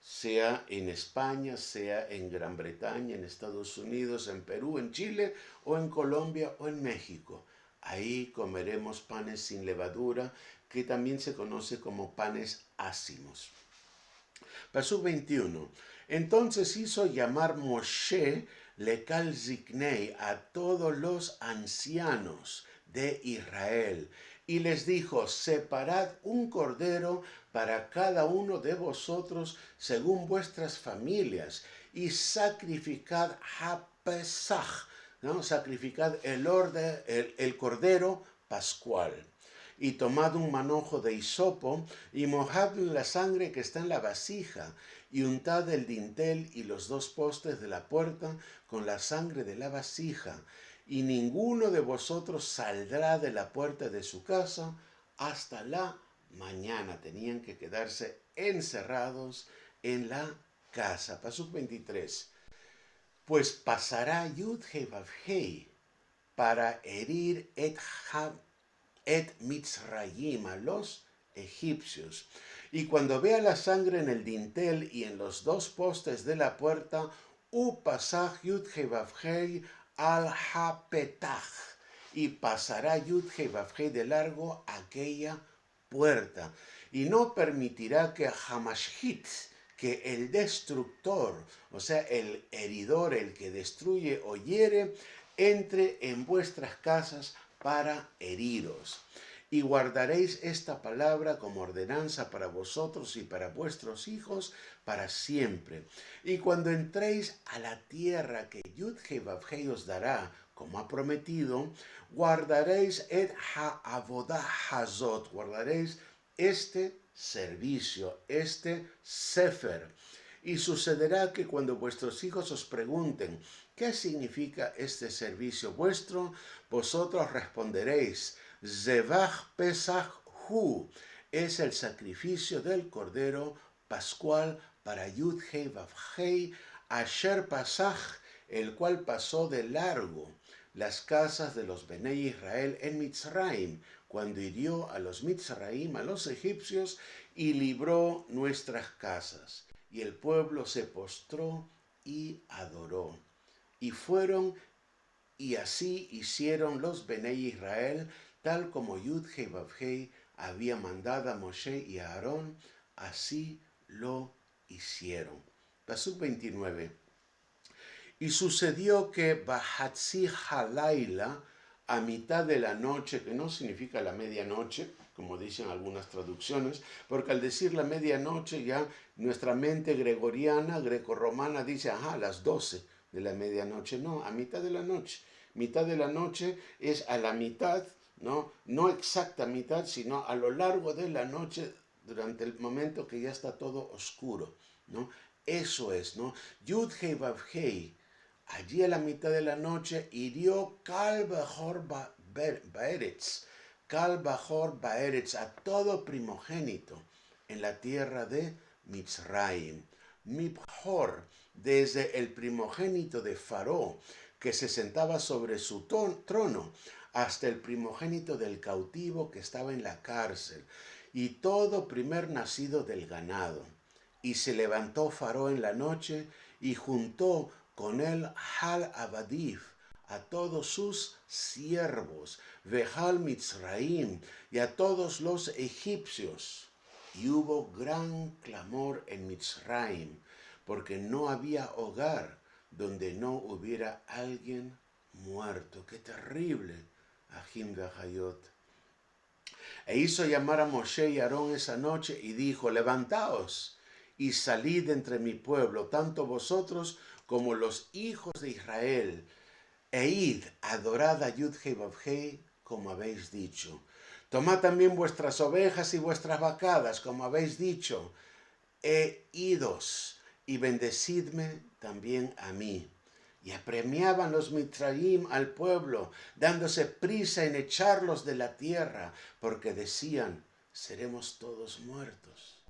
sea en España, sea en Gran Bretaña, en Estados Unidos, en Perú, en Chile, o en Colombia, o en México. Ahí comeremos panes sin levadura, que también se conoce como panes ácimos. Pasuk 21. Entonces hizo llamar Moshe lekal ziknei a todos los ancianos de Israel y les dijo: separad un cordero para cada uno de vosotros según vuestras familias y sacrificad ha-pesach, ¿no? Sacrificad el cordero pascual. Y tomad un manojo de hisopo y mojad la sangre que está en la vasija y untad el dintel y los dos postes de la puerta con la sangre de la vasija, y ninguno de vosotros saldrá de la puerta de su casa hasta la mañana. Tenían que quedarse encerrados en la casa. Pasuk 23. Pues pasará Yud-Hei Vav-Hei para herir et Mitzrayim, a los egipcios. Y cuando vea la sangre en el dintel y en los dos postes de la puerta, upasach Yud-Hei Vav-Hei al hapetach, y pasará Yud-Hei Vav-Hei de largo aquella puerta, y no permitirá que Hamashit, que el destructor, o sea, el heridor, el que destruye o hiere, entre en vuestras casas para heriros. Y guardaréis esta palabra como ordenanza para vosotros y para vuestros hijos para siempre. Y cuando entréis a la tierra que Yud-Hei Vav-Hei os dará, como ha prometido, guardaréis et ha-avodah hazot, guardaréis este servicio, este sefer. Y sucederá que cuando vuestros hijos os pregunten: ¿qué significa este servicio vuestro?, vosotros responderéis: Zevach Pesach Hu, es el sacrificio del Cordero Pascual para Yud-Hei Vav-Hei, Asher Pasach, el cual pasó de largo las casas de los Benei Israel en Mitzrayim, cuando hirió a los Mitzrayim, a los egipcios, y libró nuestras casas. Y el pueblo se postró y adoró. Y fueron, y así hicieron los Benei Israel, tal como Yud-Hei Vav-Hei había mandado a Moshe y a Aarón, así lo hicieron. Pasuk 29. Y sucedió que Bahatzi Halaila, a mitad de la noche, que no significa la medianoche, como dicen algunas traducciones, porque al decir la medianoche ya nuestra mente gregoriana, grecorromana, dice, ajá, las 12 de la medianoche. No, a mitad de la noche. Mitad de la noche es a la mitad, ¿no? No exacta mitad, sino a lo largo de la noche, durante el momento que ya está todo oscuro, ¿no? Eso es, ¿no? Yud-Hei Vav-Hei, allí a la mitad de la noche, hirió Kal Bajor Baeretz, Kal Bajor Baeretz, a todo primogénito en la tierra de Mitzrayim. Mibjor, desde el primogénito de Faró, que se sentaba sobre su trono, hasta el primogénito del cautivo que estaba en la cárcel, y todo primer nacido del ganado. Y se levantó Faró en la noche y juntó con él Hal Abadif, a todos sus siervos, Vejal Mitzraim, y a todos los egipcios. Y hubo gran clamor en Mitzraim, porque no había hogar donde no hubiera alguien muerto. ¡Qué terrible! Ahim Vahayot. E hizo llamar a Moshe y Aarón esa noche y dijo: levantaos y salid entre mi pueblo, tanto vosotros como los hijos de Israel, e id, adorad a Yud-Hei Vav-Hei, como habéis dicho. Tomad también vuestras ovejas y vuestras vacadas, como habéis dicho, e idos, y bendecidme también a mí. Y apremiaban los Mitzrayim al pueblo, dándose prisa en echarlos de la tierra, porque decían: seremos todos muertos.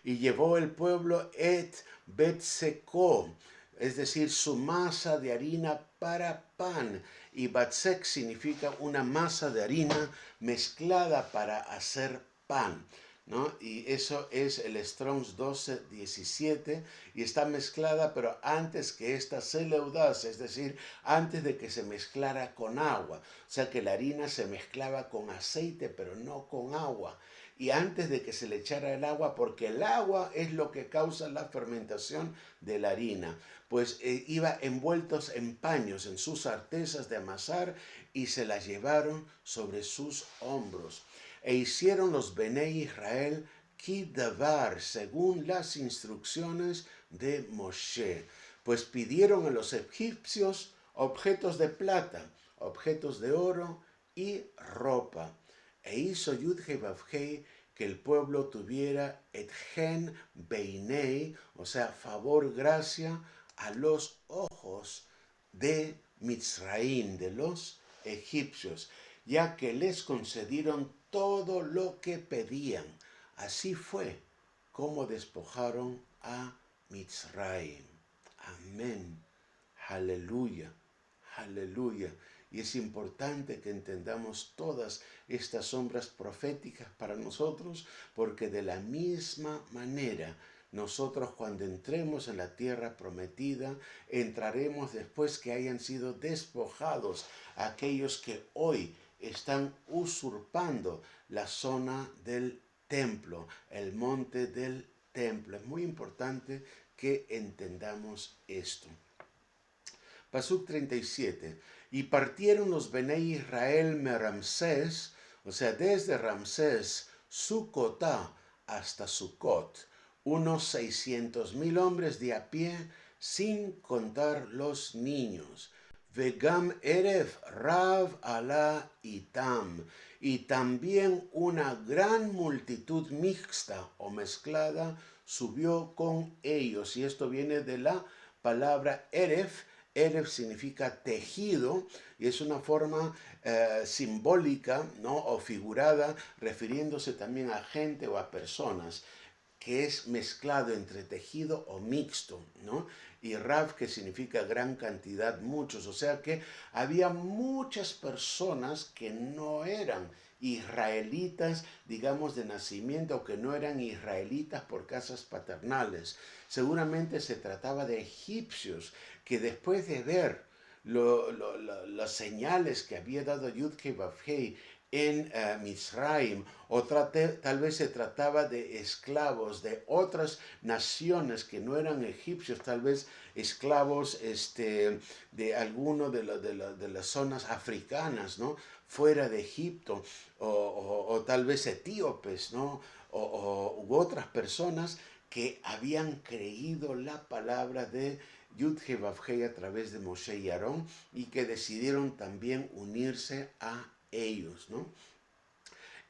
Y llevó el pueblo et betzeko, es decir, su masa de harina para pan. Y batzek significa una masa de harina mezclada para hacer pan. ¿no? Y eso es el Strong's 12:17 y está mezclada, pero antes que ésta se leudase, es decir, antes de que se mezclara con agua. O sea que la harina se mezclaba con aceite, pero no con agua. Y antes de que se le echara el agua, porque el agua es lo que causa la fermentación de la harina, pues iba envueltos en paños, en sus artesas de amasar, y se las llevaron sobre sus hombros. E hicieron los Bené Israel Kidavar, según las instrucciones de Moshe, pues pidieron a los egipcios objetos de plata, objetos de oro y ropa. E hizo Yud-Heh-Vav-Heh que el pueblo tuviera etgen beinei, o sea, favor, gracia, a los ojos de Mitzraim, de los egipcios, ya que les concedieron todo lo que pedían. Así fue como despojaron a Mitzraim. Amén. Aleluya. Aleluya. Y es importante que entendamos todas estas sombras proféticas para nosotros, porque de la misma manera nosotros cuando entremos en la tierra prometida, entraremos después que hayan sido despojados aquellos que hoy están usurpando la zona del templo, el monte del templo. Es muy importante que entendamos esto. Pasuk 37. Y partieron los Bené Israel de Ramsés, o sea, desde Ramsés, Sucotá, hasta Sucot, unos 600,000 hombres de a pie, sin contar los niños. Vegam Eref Rav Alá Itam, y también una gran multitud mixta o mezclada subió con ellos. Y esto viene de la palabra Eref. Eref significa tejido y es una forma simbólica, ¿no? O figurada, refiriéndose también a gente o a personas, que es mezclado entre tejido o mixto, ¿no? Y Rav, que significa gran cantidad, muchos. O sea que había muchas personas que no eran israelitas, digamos, de nacimiento, o que no eran israelitas por casas paternales. Seguramente se trataba de egipcios que después de ver las señales que había dado Yud-Heh-Vav-Heh en Misraim, o tal vez se trataba de esclavos de otras naciones que no eran egipcios, tal vez esclavos de alguno de las zonas africanas, ¿no? Fuera de Egipto, o tal vez etíopes, ¿no? U otras personas que habían creído la palabra de Yud-Heh-Vav-Heh a través de Moshe y Aarón, y que decidieron también unirse a ellos, ¿no?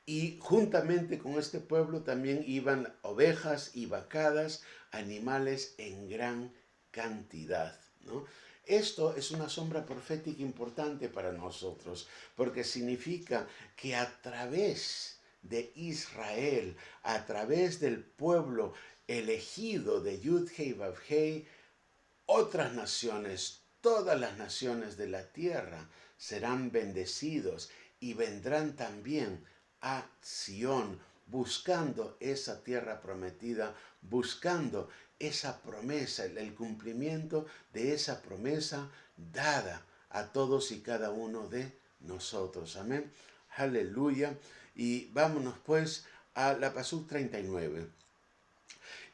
Y juntamente con este pueblo también iban ovejas y vacadas, animales en gran cantidad, ¿no? Esto es una sombra profética importante para nosotros, porque significa que a través de Israel, a través del pueblo elegido de Yud-Heh-Vav-Heh, otras naciones, todas las naciones de la tierra serán bendecidos y vendrán también a Sión, buscando esa tierra prometida, buscando esa promesa, el cumplimiento de esa promesa dada a todos y cada uno de nosotros. Amén. Aleluya. Y vámonos pues a la Pasuk 39.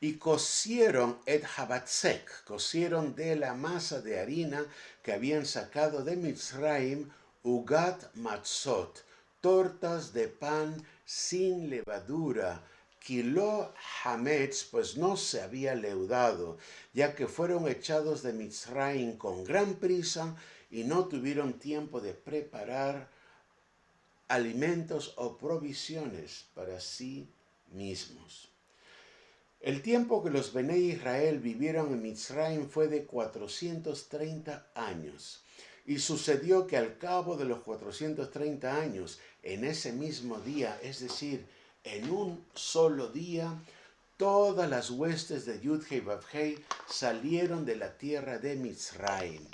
Y cocieron et habatzek, cocieron de la masa de harina que habían sacado de Mitzraim, ugat matzot, tortas de pan sin levadura, kilo hametz, pues no se había leudado, ya que fueron echados de Mitzraim con gran prisa y no tuvieron tiempo de preparar alimentos o provisiones para sí mismos. El tiempo que los Bené Israel vivieron en Mitzraim fue de 430 años. Y sucedió que al cabo de los 430 años, en ese mismo día, es decir, en un solo día, todas las huestes de Yud-Heh-Vav-Heh salieron de la tierra de Mitzraim.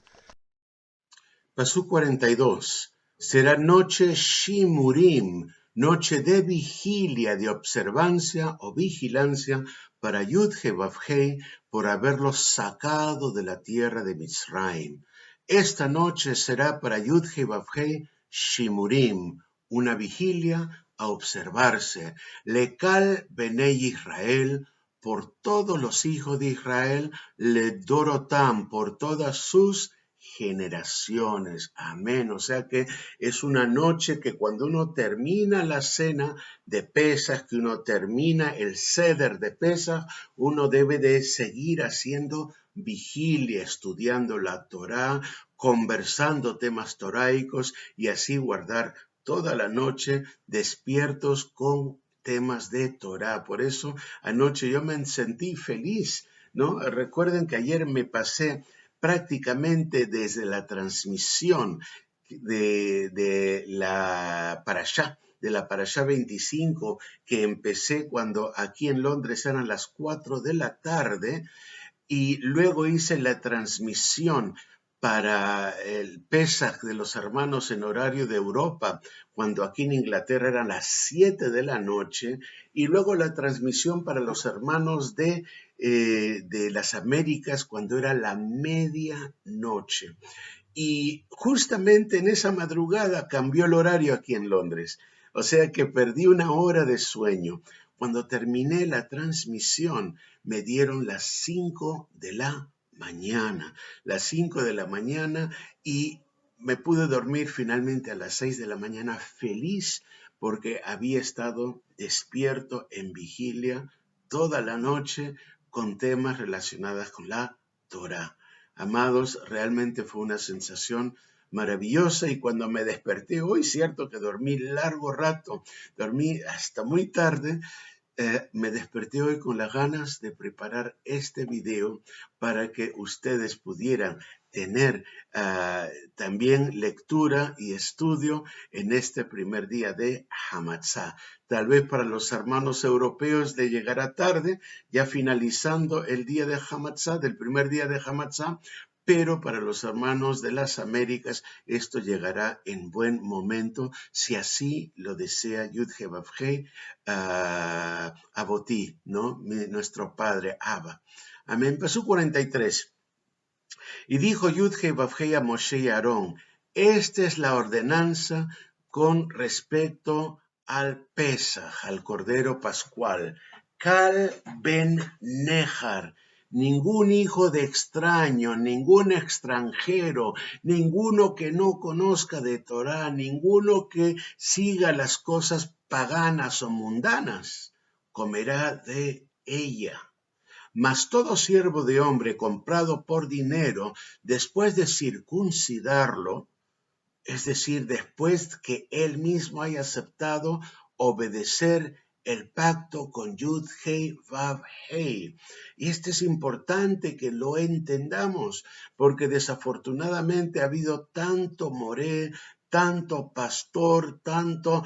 Pasú 42. Será noche Shimurim, noche de vigilia, de observancia o vigilancia para Yud-He Vav-Hei por haberlos sacado de la tierra de Misraim. Esta noche será para Yud-He Vav-Hei Shimurim, una vigilia a observarse. Lekal Benei Israel, por todos los hijos de Israel, le Dorotam, por todas sus generaciones. Amén. O sea que es una noche que cuando uno termina la cena de Pesaj, que uno termina el Seder de Pesaj, uno debe de seguir haciendo vigilia, estudiando la Torá, conversando temas toraicos y así guardar toda la noche despiertos con temas de Torá. Por eso anoche yo me sentí feliz, ¿no? Recuerden que ayer me pasé prácticamente desde la transmisión de la Parashá 25, que empecé cuando aquí en Londres eran las 4 de la tarde, y luego hice la transmisión para el Pesaj de los hermanos en horario de Europa, cuando aquí en Inglaterra eran las 7 de la noche, y luego la transmisión para los hermanos de las Américas, cuando era la medianoche. Y justamente en esa madrugada cambió el horario aquí en Londres. O sea que perdí una hora de sueño. Cuando terminé la transmisión, me dieron las 5 de la mañana. Las 5 de la mañana y me pude dormir finalmente a las 6 de la mañana feliz porque había estado despierto en vigilia toda la noche con temas relacionados con la Torá. Amados, realmente fue una sensación maravillosa y cuando me desperté hoy, cierto que dormí largo rato, dormí hasta muy tarde, me desperté hoy con las ganas de preparar este video para que ustedes pudieran tener también lectura y estudio en este primer día de Hamatzá. Tal vez para los hermanos europeos le llegará tarde, ya finalizando el día de Hamatzá, del primer día de Hamatzá, pero para los hermanos de las Américas esto llegará en buen momento, si así lo desea Yud-He Vav-Hei, Abotí, ¿no? Nuestro padre Abba. Amén. Pasú 43. Y dijo Yud-He Vav-Hei a Moshe y Aarón, esta es la ordenanza con respecto al Pesaj, al Cordero Pascual. Kal ben Nehar, ningún hijo de extraño, ningún extranjero, ninguno que no conozca de Torá, ninguno que siga las cosas paganas o mundanas, comerá de ella. Mas todo siervo de hombre comprado por dinero, después de circuncidarlo, es decir, después que él mismo haya aceptado obedecer el pacto con Yud-Hei Vav-Hei. Y esto es importante que lo entendamos, porque desafortunadamente ha habido tanto moré, tanto pastor, tanto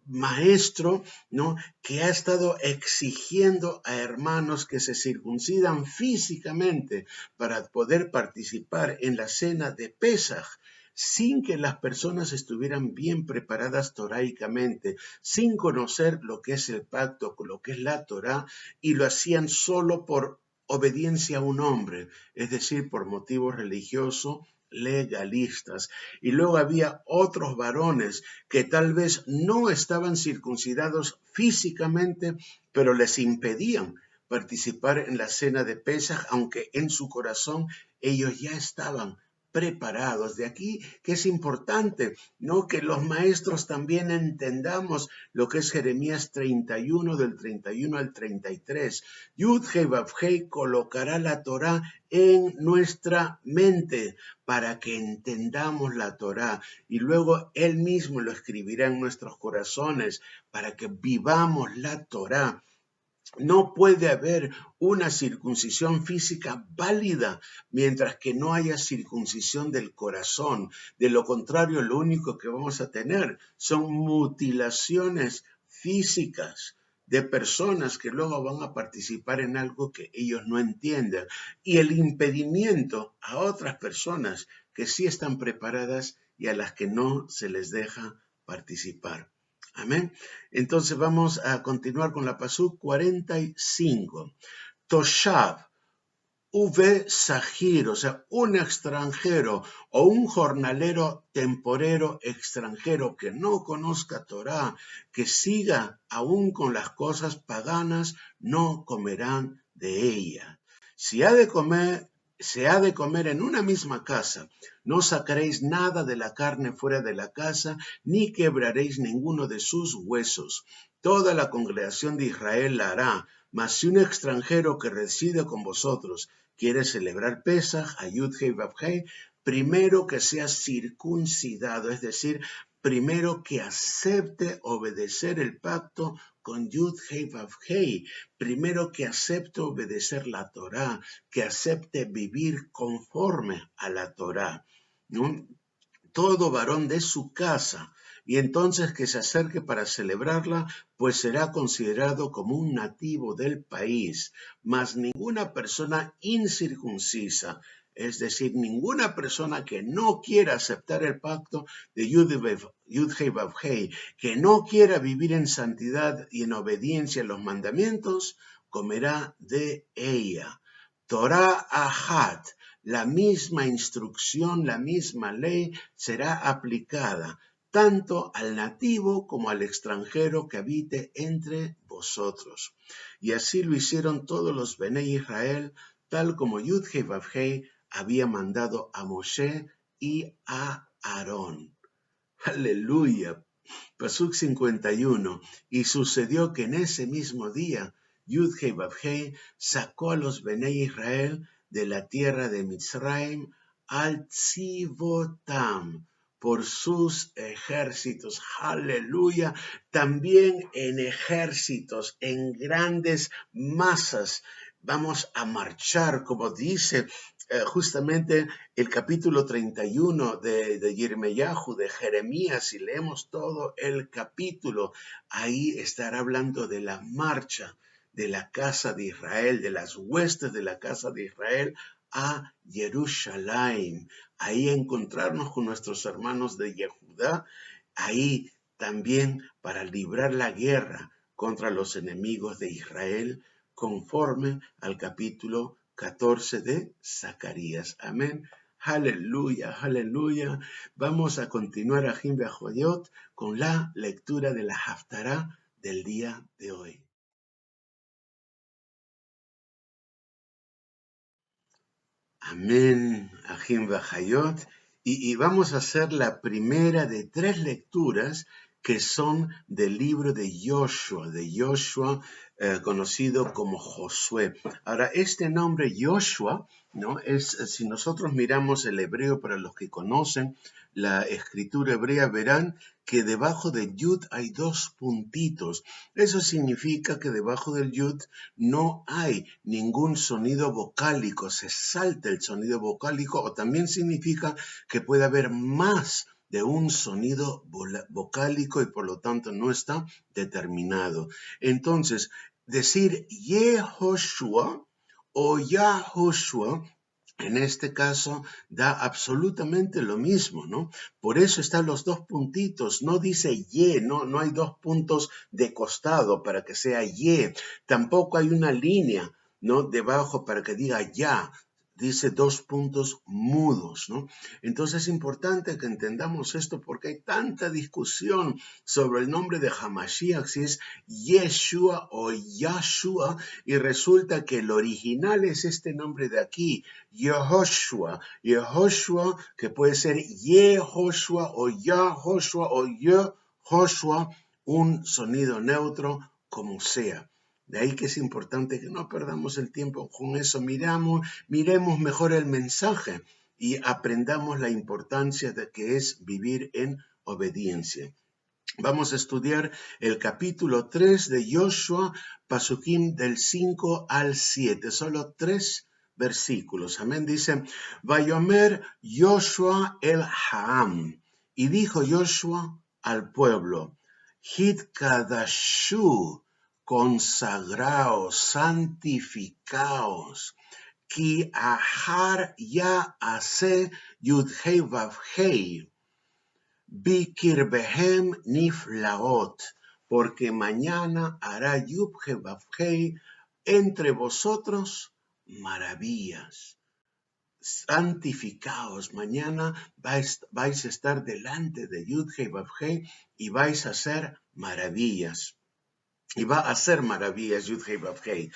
maestro, ¿no?, que ha estado exigiendo a hermanos que se circuncidan físicamente para poder participar en la cena de Pesaj, sin que las personas estuvieran bien preparadas toraicamente, sin conocer lo que es el pacto, lo que es la Torá, y lo hacían solo por obediencia a un hombre, es decir, por motivos religiosos, legalistas. Y luego había otros varones que tal vez no estaban circuncidados físicamente, pero les impedían participar en la cena de Pesaj, aunque en su corazón ellos ya estaban preparados. De aquí que es importante, ¿no?, que los maestros también entendamos lo que es Jeremías 31, del 31 al 33. Yud-Hei Vav-Hei colocará la Torá en nuestra mente para que entendamos la Torá y luego Él mismo lo escribirá en nuestros corazones para que vivamos la Torá. No puede haber una circuncisión física válida mientras que no haya circuncisión del corazón. De lo contrario, lo único que vamos a tener son mutilaciones físicas de personas que luego van a participar en algo que ellos no entienden, y el impedimento a otras personas que sí están preparadas y a las que no se les deja participar. Amén. Entonces vamos a continuar con la pasuk 45. Toshav, sahir, o sea, un extranjero o un jornalero temporero extranjero que no conozca Torah, que siga aún con las cosas paganas, no comerán de ella. Si ha de comer, se ha de comer en una misma casa. No sacaréis nada de la carne fuera de la casa, ni quebraréis ninguno de sus huesos. Toda la congregación de Israel la hará. Mas si un extranjero que reside con vosotros quiere celebrar Pesaj, Yud Hei Vav Hei, primero que sea circuncidado, es decir, primero que acepte obedecer el pacto con Yud Hei Vav Hei, primero que acepte obedecer la Torá, que acepte vivir conforme a la Torá, ¿no? Todo varón de su casa, y entonces que se acerque para celebrarla, pues será considerado como un nativo del país, mas ninguna persona incircuncisa, es decir, ninguna persona que no quiera aceptar el pacto de Yud Hei Vav Hei, que no quiera vivir en santidad y en obediencia a los mandamientos, comerá de ella. Torah Ahat, la misma instrucción, la misma ley será aplicada tanto al nativo como al extranjero que habite entre vosotros. Y así lo hicieron todos los Bene Israel, tal como Yud Hei Vav Hei había mandado a Moshe y a Aarón. Aleluya. Pasuk 51. Y sucedió que en ese mismo día, Yud Hei Vav Hei sacó a los Bene Israel de la tierra de Mitzrayim al Tzivotam por sus ejércitos. Aleluya. También en ejércitos, en grandes masas. Vamos a marchar, como dice justamente el capítulo 31 de Yirmeyahu, de Jeremías, si leemos todo el capítulo, ahí estará hablando de la marcha de la casa de Israel, de las huestes de la casa de Israel a Jerusalén. Ahí encontrarnos con nuestros hermanos de Yehudá, ahí también para librar la guerra contra los enemigos de Israel, conforme al capítulo 14 de Zacarías. Amén. Aleluya, aleluya. Vamos a continuar a Jim Bejoyot con la lectura de la Haftará del día de hoy. Amén, Ajim Bajayot. Y vamos a hacer la primera de 3 lecturas que son del libro de Joshua, conocido como Josué. Ahora, este nombre Joshua, ¿no? Si nosotros miramos el hebreo, para los que conocen la escritura hebrea, verán que debajo de Yud hay 2 puntitos. Eso significa que debajo del Yud no hay ningún sonido vocálico, se salta el sonido vocálico, o también significa que puede haber más de un sonido vocálico y por lo tanto no está determinado. Entonces, decir Yehoshua o Yahoshua en este caso da absolutamente lo mismo, ¿no? Por eso están los 2 puntitos, no dice ye, no hay 2 puntos de costado para que sea ye, tampoco hay una línea, ¿no? Debajo para que diga ya, dice 2 puntos mudos, ¿no? Entonces es importante que entendamos esto porque hay tanta discusión sobre el nombre de Hamashiach, si es Yeshua o Yahshua, y resulta que el original es este nombre de aquí, Yehoshua, que puede ser Yehoshua o Yahoshua o Yehoshua, un sonido neutro como sea. De ahí que es importante que no perdamos el tiempo con eso, miremos mejor el mensaje y aprendamos la importancia de que es vivir en obediencia. Vamos a estudiar el capítulo 3 de Joshua, Pasukim del 5 al 7, solo 3 versículos. Amén. Dice, Vayomer Joshua el Haam, y dijo Joshua al pueblo, Hitkadashu, consagraos, santificaos, ki ahar ya ase yud hei vav hei, Bikirbehem niflaot, porque mañana hará Yud-Heh-Vav-Heh entre vosotros maravillas. Santificaos, mañana vais a estar delante de Yud-Heh-Vav-Heh y vais a hacer maravillas. Y va a hacer maravillas Yud-Heh-Vav-Heh.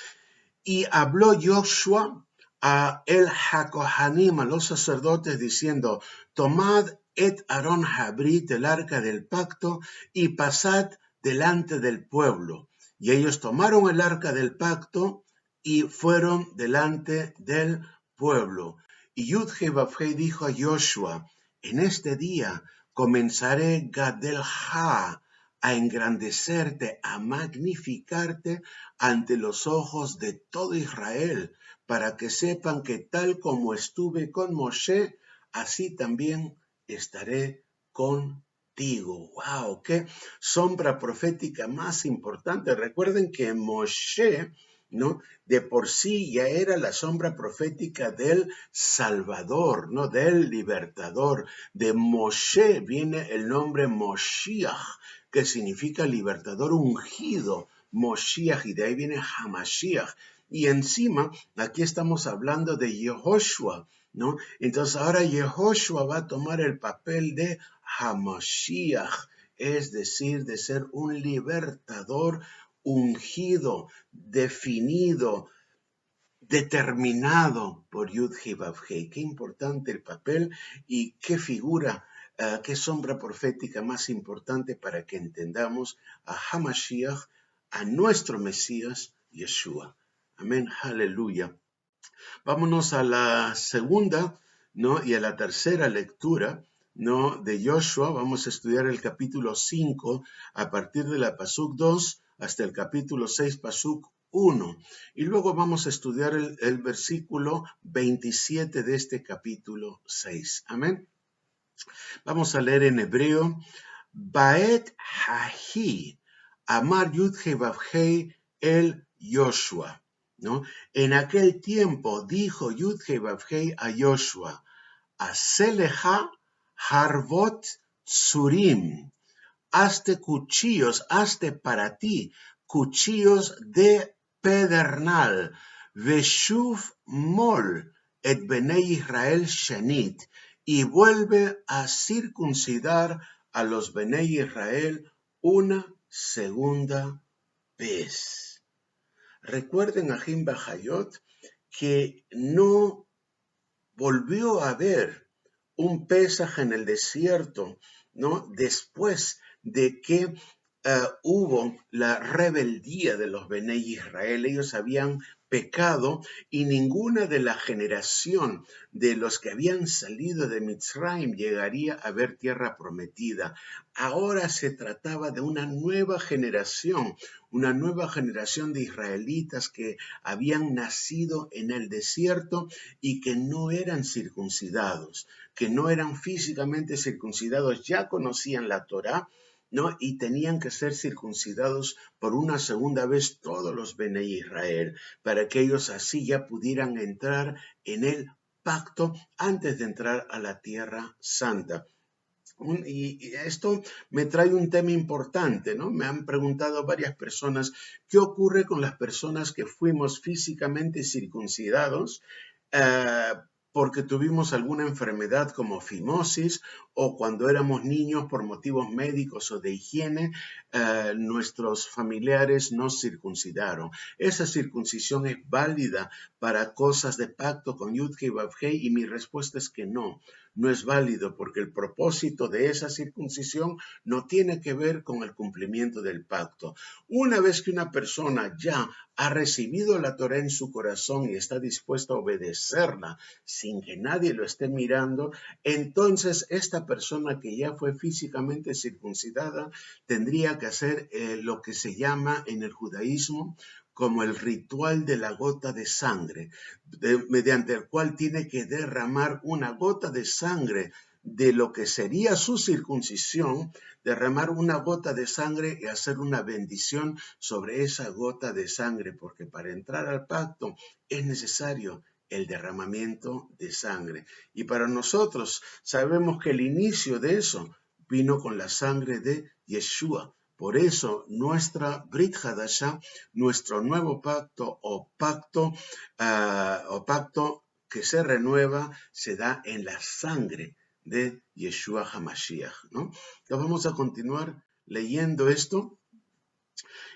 Y habló Joshua a el Hakohanim, a los sacerdotes, diciendo, tomad et Aarón Habrit, el arca del pacto, y pasad delante del pueblo. Y ellos tomaron el arca del pacto y fueron delante del pueblo. Y Yud-Heh-Vav-Heh dijo a Joshua, en este día comenzaré Gadelha, a engrandecerte, a magnificarte ante los ojos de todo Israel, para que sepan que tal como estuve con Moshe, así también estaré contigo. ¡Wow! ¡Qué sombra profética más importante! Recuerden que Moshe, ¿no?, de por sí ya era la sombra profética del Salvador, ¿no?, del libertador. De Moshe viene el nombre Moshiach, que significa libertador ungido, Moshiach, y de ahí viene Hamashiach. Y encima, aquí estamos hablando de Yehoshua, ¿no? Entonces ahora Yehoshua va a tomar el papel de Hamashiach, es decir, de ser un libertador ungido, definido, determinado por Yud-Heh-Vav-Heh. Qué importante el papel y qué figura, qué sombra profética más importante para que entendamos a Hamashiach, a nuestro Mesías, Yeshua. Amén, aleluya. Vámonos a la segunda, ¿no?, y a la tercera lectura, ¿no?, de Joshua. Vamos a estudiar el capítulo 5 a partir de la Pasuk 2 hasta el capítulo 6, Pasuk 1. Y luego vamos a estudiar el versículo 27 de este capítulo 6. Amén. Vamos a leer en hebreo. Baet hahi, amar Yud-Heh-Vav-Heh el Joshua, ¿no? En aquel tiempo dijo Yud-Heh-Vav-Heh a Joshua, Aseleja harvot tsurim, hazte cuchillos, hazte para ti cuchillos de pedernal, veshuv mol et benei Israel shenit, y vuelve a circuncidar a los benei Israel una segunda vez. Recuerden a Jim Bajayot que no volvió a haber un Pesaj en el desierto, ¿no?, después de que hubo la rebeldía de los Benei Israel. Ellos habían pecado y ninguna de la generación de los que habían salido de Mitzrayim llegaría a ver tierra prometida. Ahora se trataba de una nueva generación de israelitas que habían nacido en el desierto y que no eran circuncidados, que no eran físicamente circuncidados, ya conocían la Torá, ¿no?, y tenían que ser circuncidados por una segunda vez todos los Benei Israel, para que ellos así ya pudieran entrar en el pacto antes de entrar a la tierra santa. Y esto me trae un tema importante, ¿no? Me han preguntado varias personas, ¿qué ocurre con las personas que fuimos físicamente circuncidados porque tuvimos alguna enfermedad como fimosis, o cuando éramos niños por motivos médicos o de higiene, nuestros familiares nos circuncidaron? ¿Esa circuncisión es válida para cosas de pacto con Yud-Heh-Vav-Heh? Y mi respuesta es que no. No es válido, porque el propósito de esa circuncisión no tiene que ver con el cumplimiento del pacto. Una vez que una persona ya ha recibido la Torá en su corazón y está dispuesta a obedecerla sin que nadie lo esté mirando, entonces esta persona que ya fue físicamente circuncidada tendría que hacer lo que se llama en el judaísmo como el ritual de la gota de sangre, mediante el cual tiene que derramar una gota de sangre de lo que sería su circuncisión, derramar una gota de sangre y hacer una bendición sobre esa gota de sangre, porque para entrar al pacto es necesario el derramamiento de sangre. Y para nosotros sabemos que el inicio de eso vino con la sangre de Yeshua. Por eso nuestra Brit Hadashah, nuestro nuevo pacto o pacto que se renueva, se da en la sangre de Yeshua HaMashiach, ¿no? Entonces vamos a continuar leyendo esto.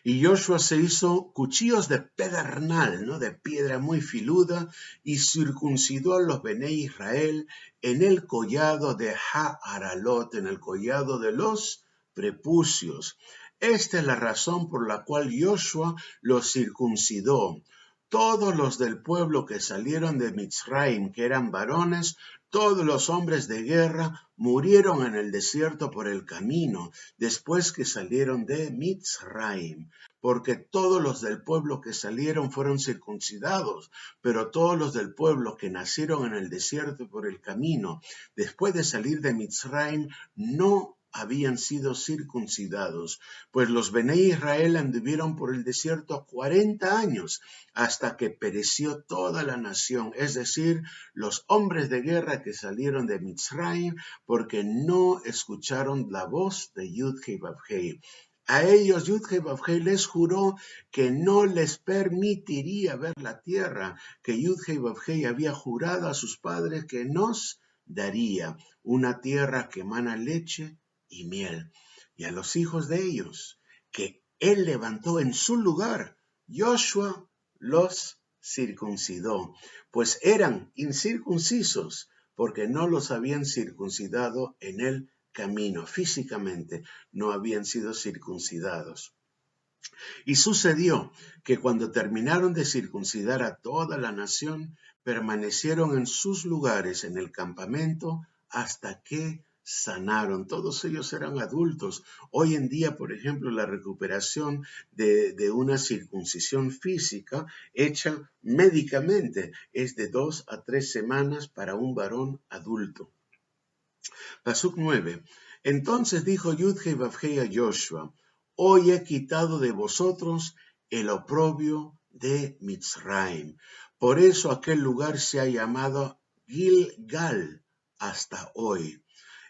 Y Joshua se hizo cuchillos de pedernal, ¿no? De piedra muy filuda, y circuncidó a los Bené Israel en el collado de Ha-Aralot, en el collado de los prepucios. Esta es la razón por la cual Joshua los circuncidó. Todos los del pueblo que salieron de Mitzraim, que eran varones, todos los hombres de guerra murieron en el desierto por el camino, después que salieron de Mitzraim, porque todos los del pueblo que salieron fueron circuncidados, pero todos los del pueblo que nacieron en el desierto por el camino, después de salir de Mitzraim, no habían sido circuncidados, pues los Bené Israel anduvieron por el desierto 40 años, hasta que pereció toda la nación, es decir, los hombres de guerra que salieron de Mitzraim, porque no escucharon la voz de Yud-Heh Vav-Heh. A ellos Yud-Heh Vav-Heh les juró que no les permitiría ver la tierra que Yud-Heh Vav-Heh había jurado a sus padres que nos daría, una tierra que emana leche y miel. Y a los hijos de ellos, que él levantó en su lugar, Joshua los circuncidó, pues eran incircuncisos, porque no los habían circuncidado en el camino. Físicamente no habían sido circuncidados. Y sucedió que cuando terminaron de circuncidar a toda la nación, permanecieron en sus lugares en el campamento hasta que sanaron. Todos ellos eran adultos. Hoy en día, por ejemplo, la recuperación de una circuncisión física hecha médicamente es de 2 a 3 semanas para un varón adulto. Pasuk 9. Entonces dijo Yud-Heh Vav-Heh a Joshua: hoy he quitado de vosotros el oprobio de Mitzraim. Por eso aquel lugar se ha llamado Gilgal hasta hoy.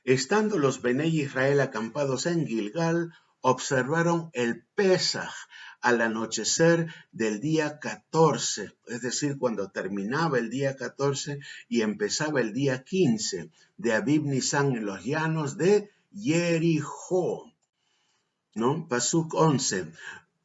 Estando los Bené Israel acampados en Gilgal, observaron el Pesaj al anochecer del día 14, es decir, cuando terminaba el día 14 y empezaba el día 15 de Abib Nisan en los llanos de Jericó, ¿no? Pasuk 11.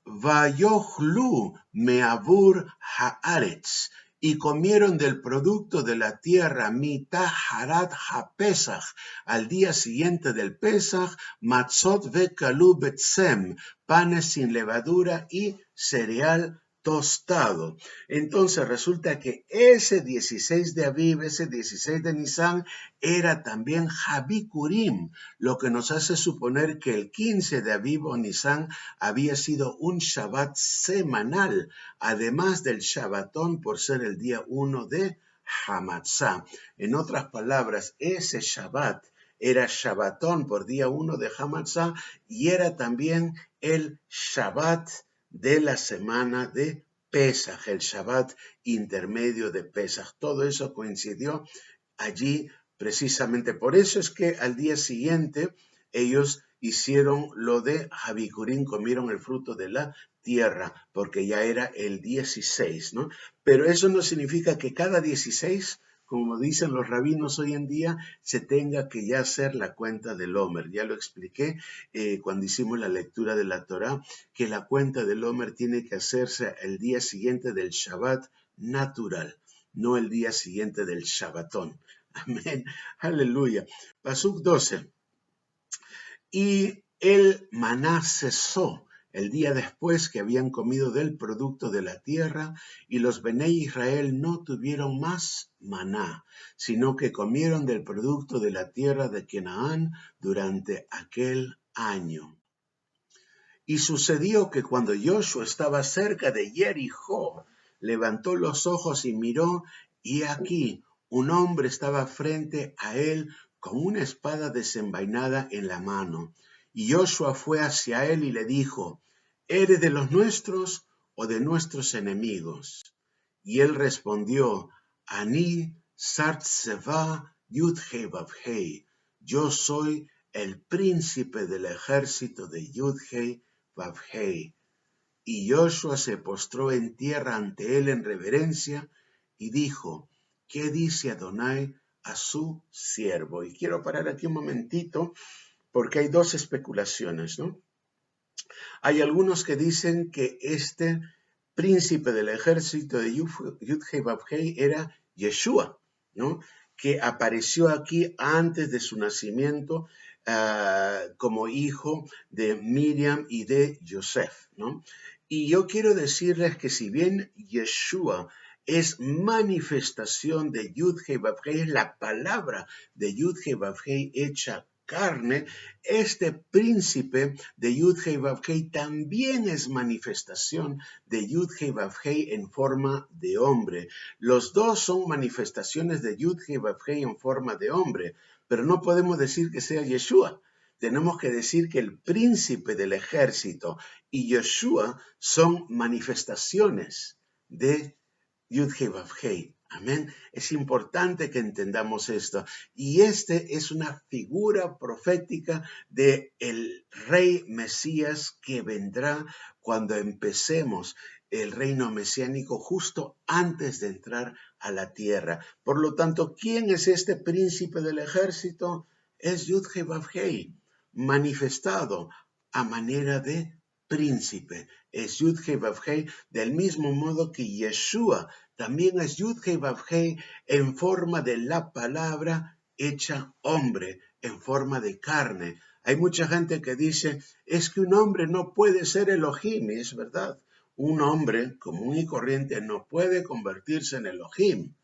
Vayochlu me'avur haaretz, y comieron del producto de la tierra mitaharat ha-pesach, al día siguiente del Pesach, matzot vekalu betsem, panes sin levadura y cereal tostado. Entonces resulta que ese 16 de Aviv, ese 16 de Nisan, era también Habikurim, lo que nos hace suponer que el 15 de Aviv o Nisan había sido un Shabbat semanal, además del Shabbatón por ser el día 1 de Hamatzah. En otras palabras, ese Shabbat era Shabbatón por día 1 de Hamatzah y era también el Shabbat de la semana de Pesaj, el Shabbat intermedio de Pesaj. Todo eso coincidió allí precisamente. Por eso es que al día siguiente ellos hicieron lo de Habikurim, comieron el fruto de la tierra, porque ya era el 16, ¿no? Pero eso no significa que cada 16, como dicen los rabinos hoy en día, se tenga que ya hacer la cuenta del Omer. Ya lo expliqué cuando hicimos la lectura de la Torá, que la cuenta del Omer tiene que hacerse el día siguiente del Shabbat natural, no el día siguiente del Shabbatón. Amén. Aleluya. Pasuk 12. Y el maná cesó el día después que habían comido del producto de la tierra, y los Bené Israel no tuvieron más maná, sino que comieron del producto de la tierra de Canaán durante aquel año. Y sucedió que cuando Joshua estaba cerca de Jericó, levantó los ojos y miró, y aquí un hombre estaba frente a él con una espada desenvainada en la mano. Y Joshua fue hacia él y le dijo: ¿eres de los nuestros o de nuestros enemigos? Y él respondió: Ani Sartzeva Yud-Heh Vav-Heh, yo soy el príncipe del ejército de Yud-Heh Vav-Heh. Y Joshua se postró en tierra ante él en reverencia y dijo, ¿qué dice Adonai a su siervo? Y quiero parar aquí un momentito porque hay dos especulaciones, ¿no? Hay algunos que dicen que este príncipe del ejército de Yud-Heh Vav-Heh era Yeshua, ¿no? Que apareció aquí antes de su nacimiento como hijo de Miriam y de Yosef, ¿no? Y yo quiero decirles que si bien Yeshua es manifestación de Yud-Heh Vav-Heh, es la palabra de Yud-Heh Vav-Heh hecha carne, este príncipe de Yud-Heh Vav-Heh también es manifestación de Yud-Heh Vav-Heh en forma de hombre. Los dos son manifestaciones de Yud-Heh Vav-Heh en forma de hombre, pero no podemos decir que sea Yeshua. Tenemos que decir que el príncipe del ejército y Yeshua son manifestaciones de Yud-Heh Vav-Heh. Amén. Es importante que entendamos esto. Y este es una figura profética de el rey Mesías que vendrá cuando empecemos el reino mesiánico justo antes de entrar a la tierra. Por lo tanto, ¿quién es este príncipe del ejército? Es Yud-Heh Vav-Heh, manifestado a manera de príncipe. Es Yud-Heh Vav-Heh del mismo modo que Yeshua también es Yud-Heh Vav-Heh en forma de la palabra hecha hombre, en forma de carne. Hay mucha gente que dice, es que un hombre no puede ser Elohim, y es verdad. Un hombre común y corriente no puede convertirse en Elohim,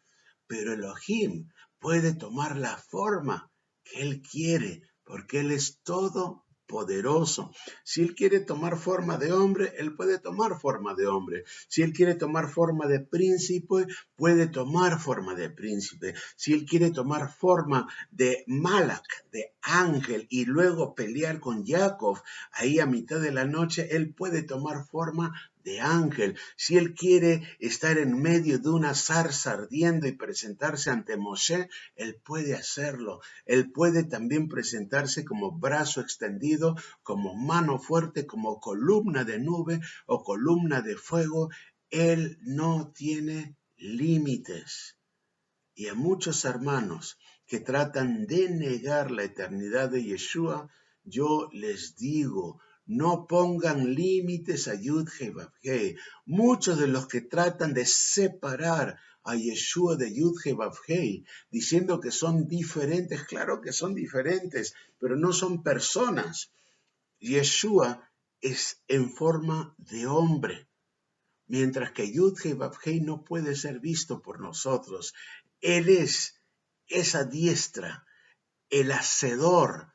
pero Elohim puede tomar la forma que él quiere, porque él es todopoderoso. Si él quiere tomar forma de hombre, él puede tomar forma de hombre. Si él quiere tomar forma de príncipe, puede tomar forma de príncipe. Si él quiere tomar forma de Malak, de ángel, y luego pelear con Jacob, ahí a mitad de la noche, él puede tomar forma de ángel. Si él quiere estar en medio de una zarza ardiendo y presentarse ante Moshe, él puede hacerlo. Él puede también presentarse como brazo extendido, como mano fuerte, como columna de nube o columna de fuego. Él no tiene límites. Y a muchos hermanos que tratan de negar la eternidad de Yeshua, yo les digo, no pongan límites a Yud-Heh Vav-Heh. Muchos de los que tratan de separar a Yeshua de Yud-Heh Vav-Heh, diciendo que son diferentes, claro que son diferentes, pero no son personas. Yeshua es en forma de hombre, mientras que Yud-Heh Vav-Heh no puede ser visto por nosotros. Él es esa diestra, el hacedor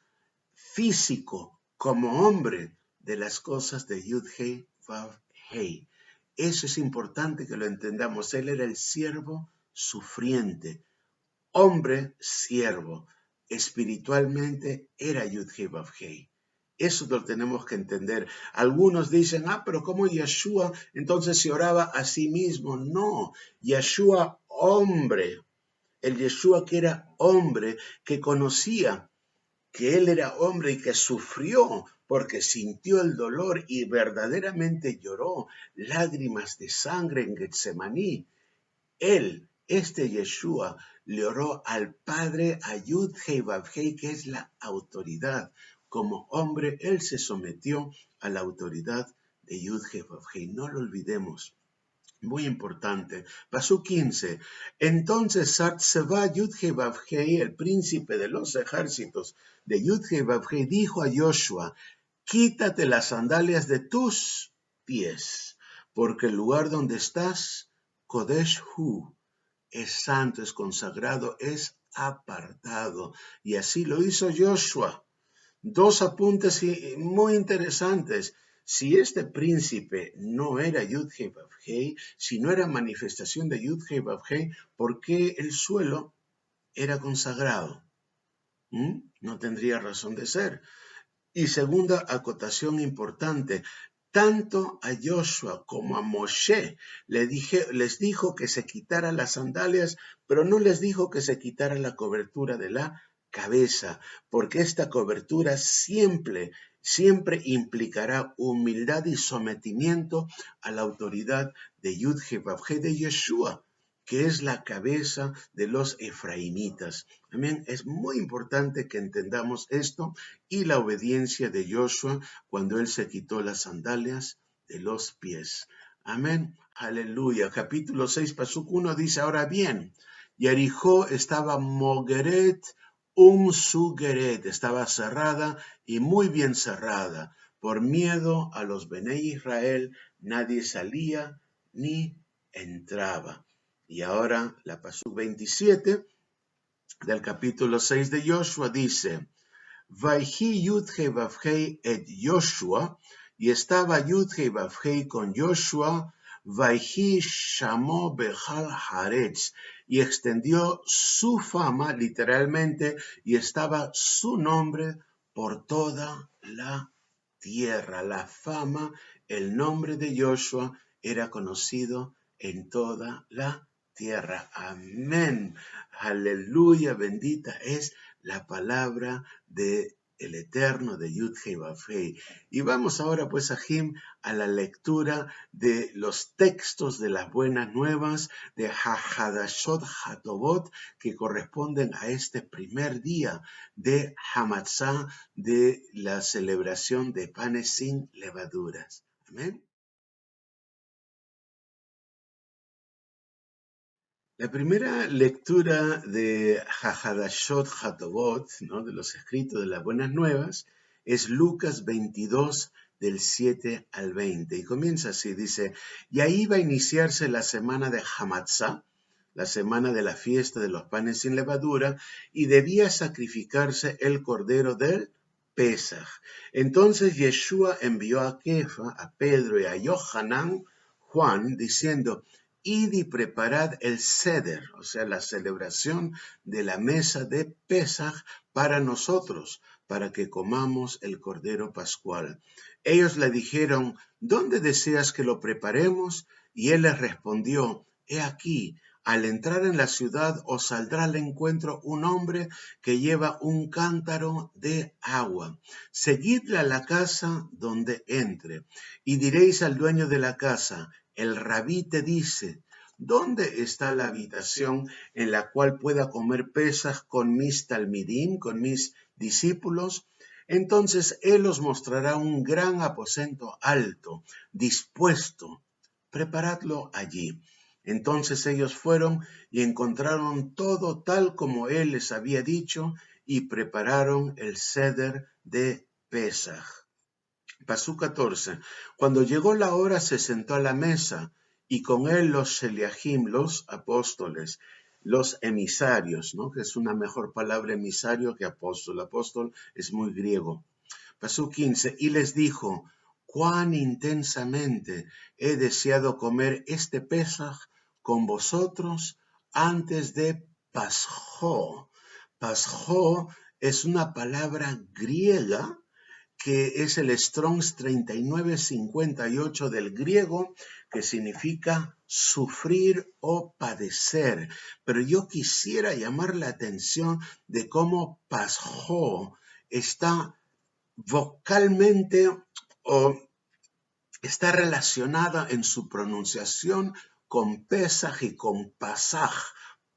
físico como hombre de las cosas de Yud-Heh Vav-Heh. Eso es importante que lo entendamos. Él era el siervo sufriente, hombre siervo. Espiritualmente era Yud-Heh Vav-Heh. Eso lo tenemos que entender. Algunos dicen, pero ¿cómo Yeshua entonces se oraba a sí mismo? No, Yeshua hombre, el Yeshua que era hombre, que conocía que él era hombre y que sufrió porque sintió el dolor y verdaderamente lloró lágrimas de sangre en Getsemaní. Él, este Yeshua, le oró al Padre, a Yud-Heh Vav-Heh, que es la autoridad. Como hombre, él se sometió a la autoridad de Yud-Heh Vav-Heh. No lo olvidemos. Muy importante. Pasú 15. Entonces Sartzeva Yud-Heh Vav-Heh, el príncipe de los ejércitos de Yud-Heh Vav-Heh, dijo a Joshua, quítate las sandalias de tus pies, porque el lugar donde estás, Kodesh Hu, es santo, es consagrado, es apartado. Y así lo hizo Joshua. Dos apuntes muy interesantes. Si este príncipe no era Yud-Heh Vav-Heh, si no era manifestación de Yud-Heh Vav-Heh, ¿por qué el suelo era consagrado? No tendría razón de ser. Y segunda acotación importante, tanto a Joshua como a Moshe les dijo que se quitaran las sandalias, pero no les dijo que se quitara la cobertura de la cabeza, porque esta cobertura siempre implicará humildad y sometimiento a la autoridad de Yud-Heh-Vav-Heh de Yeshua, que es la cabeza de los efraimitas. Amén. Es muy importante que entendamos esto y la obediencia de Joshua cuando él se quitó las sandalias de los pies. Amén. Aleluya. Capítulo 6, Pasuk 1 dice, ahora bien, Jericó estaba mogeret sugeret, estaba cerrada y muy bien cerrada. Por miedo a los Bené Israel, nadie salía ni entraba. Y ahora la Pasuk 27 del capítulo 6 de Joshua dice, Vaihi Yudhei Vavhei et Joshua, y estaba Yudhei Vavhei con Joshua, Vaihi Shamo Bechal Haaretz, y extendió su fama, literalmente, y estaba su nombre por toda la tierra. La fama, el nombre de Joshua era conocido en toda la tierra. Amén. Aleluya, bendita es la palabra de el Eterno de Yud-Heh-Vav-Heh. Y vamos ahora pues a la lectura de los textos de las buenas nuevas de Ha-Hadashot HaTovot que corresponden a este primer día de Hamatzah, de la celebración de panes sin levaduras. Amén. La primera lectura de Ha-Hadashot HaTovot, ¿no?, de los escritos de las Buenas Nuevas, es Lucas 22, del 7 al 20. Y comienza así, dice, y ahí va a iniciarse la semana de Hamatzah, la semana de la fiesta de los panes sin levadura, y debía sacrificarse el cordero del Pesaj. Entonces Yeshua envió a Kefa, a Pedro y a Yohanan, Juan, diciendo, id y preparad el Seder, o sea, la celebración de la mesa de Pesaj para nosotros, para que comamos el Cordero Pascual. Ellos le dijeron, ¿dónde deseas que lo preparemos? Y él les respondió, he aquí, al entrar en la ciudad os saldrá al encuentro un hombre que lleva un cántaro de agua. Seguidle a la casa donde entre, y diréis al dueño de la casa, el rabí te dice, ¿dónde está la habitación en la cual pueda comer Pesaj con mis talmidim, con mis discípulos? Entonces él os mostrará un gran aposento alto, dispuesto. Preparadlo allí. Entonces ellos fueron y encontraron todo tal como él les había dicho y prepararon el Seder de Pesaj. Pasú 14. Cuando llegó la hora se sentó a la mesa y con él los sheliachim, los apóstoles, los emisarios, ¿no?, que es una mejor palabra emisario que apóstol. Apóstol es muy griego. Pasú 15. Y les dijo, cuán intensamente he deseado comer este Pesaj con vosotros antes de Pasjó. Pasjó es una palabra griega que es el Strong's 3958 del griego, que significa sufrir o padecer. Pero yo quisiera llamar la atención de cómo Pasjó está vocalmente o está relacionada en su pronunciación con Pesaj y con Pasaj,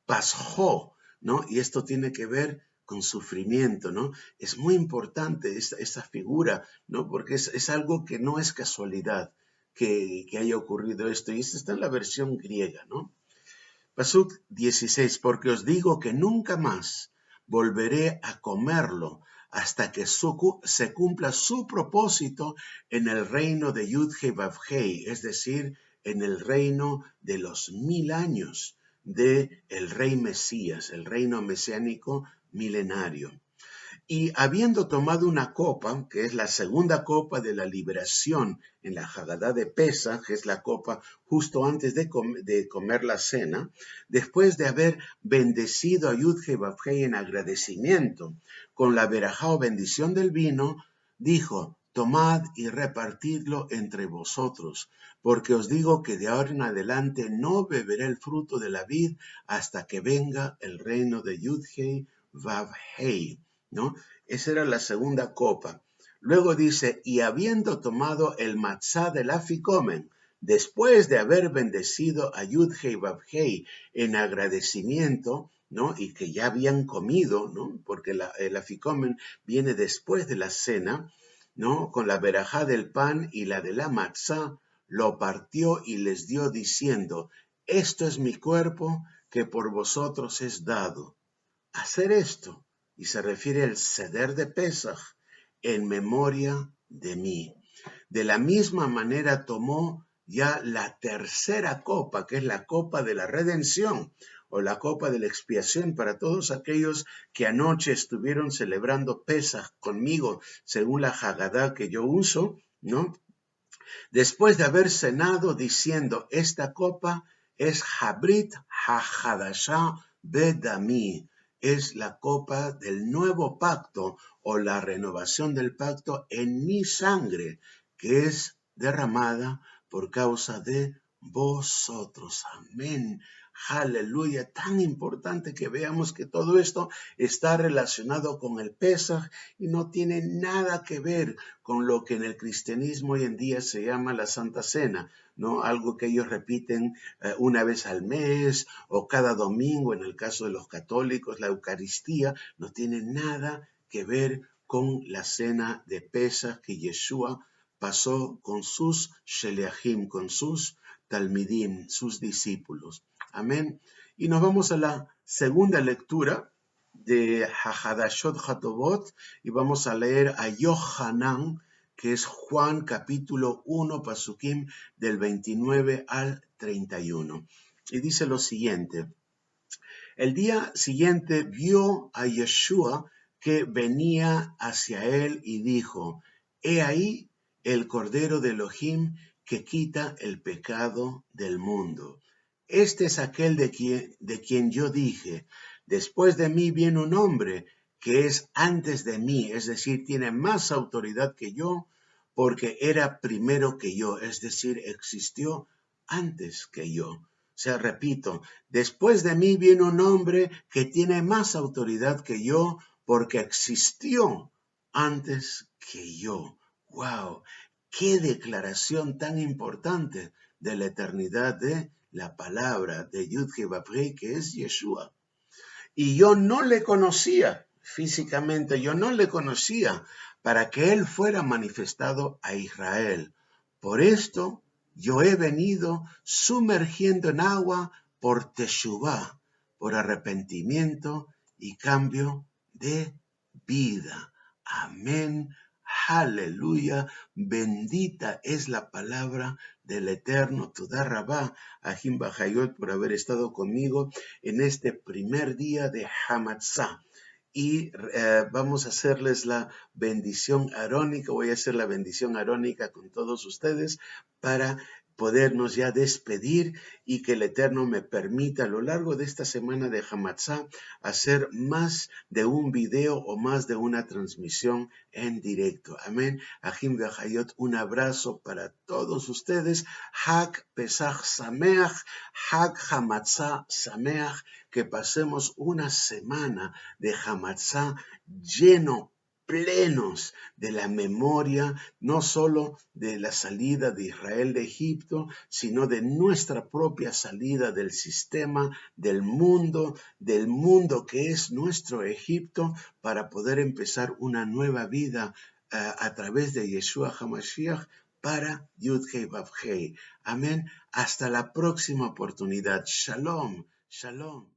Pasjó, ¿no? Y esto tiene que ver con sufrimiento, ¿no? Es muy importante esta figura, ¿no? Porque es algo que no es casualidad que haya ocurrido esto. Y esto está en la versión griega, ¿no? Pasuk 16, porque os digo que nunca más volveré a comerlo hasta que se cumpla su propósito en el reino de Yud-Heh-Vav-Heh, es decir, en el reino de los 1000 años de el rey Mesías, el reino mesiánico milenario. Y habiendo tomado una copa, que es la segunda copa de la liberación en la Hagadá de Pesaj, que es la copa justo antes de comer la cena, después de haber bendecido a Yud-Heh-Vav-Heh en agradecimiento con la verajá o bendición del vino, dijo, tomad y repartidlo entre vosotros, porque os digo que de ahora en adelante no beberé el fruto de la vid hasta que venga el reino de Yud-Heh Vav Hei, ¿no? Esa era la segunda copa. Luego dice, y habiendo tomado el matzá del aficomen, después de haber bendecido a Yud Hei Vav Hei en agradecimiento, ¿no? Y que ya habían comido, ¿no? Porque el aficomen viene después de la cena, ¿no? Con la verajá del pan y la de la matzá, lo partió y les dio diciendo, esto es mi cuerpo que por vosotros es dado. Hacer esto, y se refiere al Seder de Pesaj, en memoria de mí. De la misma manera tomó ya la tercera copa, que es la copa de la redención, o la copa de la expiación para todos aquellos que anoche estuvieron celebrando Pesaj conmigo, según la Haggadah que yo uso, ¿no? Después de haber cenado diciendo, esta copa es Habrit HaHadashah Bedami, es la copa del nuevo pacto o la renovación del pacto en mi sangre, que es derramada por causa de vosotros. Amén. Aleluya. Tan importante que veamos que todo esto está relacionado con el Pesaj y no tiene nada que ver con lo que en el cristianismo hoy en día se llama la Santa Cena, ¿no? Algo que ellos repiten una vez al mes o cada domingo, en el caso de los católicos, la Eucaristía, no tiene nada que ver con la cena de Pesaj que Yeshua pasó con sus sheliachim, con sus talmidim, sus discípulos. Amén. Y nos vamos a la segunda lectura de Hahadashot Hatovot y vamos a leer a Yohanan, que es Juan capítulo 1, pasukim del 29 al 31. Y dice lo siguiente, el día siguiente vio a Yeshua que venía hacia él y dijo, he ahí el Cordero de Elohim que quita el pecado del mundo. Este es aquel de quien yo dije, después de mí viene un hombre que es antes de mí, es decir, tiene más autoridad que yo, porque era primero que yo, es decir, existió antes que yo. O sea, repito, después de mí viene un hombre que tiene más autoridad que yo, porque existió antes que yo. ¡Wow! ¡Qué declaración tan importante de la eternidad de la palabra de Yud-Heh Vav-Heh, que es Yeshua! Y yo no le conocía físicamente, yo no le conocía para que él fuera manifestado a Israel. Por esto yo he venido sumergiendo en agua por Teshuvah, por arrepentimiento y cambio de vida. Amén. Aleluya. Bendita es la palabra del Eterno. Tudá Rabá, Ajim Bajayot, por haber estado conmigo en este primer día de Hamatzah. Y vamos a hacerles la bendición arónica. Voy a hacer la bendición arónica con todos ustedes para podernos ya despedir y que el Eterno me permita a lo largo de esta semana de Hamatzah hacer más de un video o más de una transmisión en directo. Amén. Ajim Bajayot, un abrazo para todos ustedes. Hag Pesach Sameach, Hag Hamatzah Sameach, que pasemos una semana de Hamatzah plenos de la memoria, no solo de la salida de Israel de Egipto, sino de nuestra propia salida del sistema, del mundo que es nuestro Egipto, para poder empezar una nueva vida a través de Yeshua HaMashiach para Yud-Heh Vav-Heh. Amén. Hasta la próxima oportunidad. Shalom. Shalom.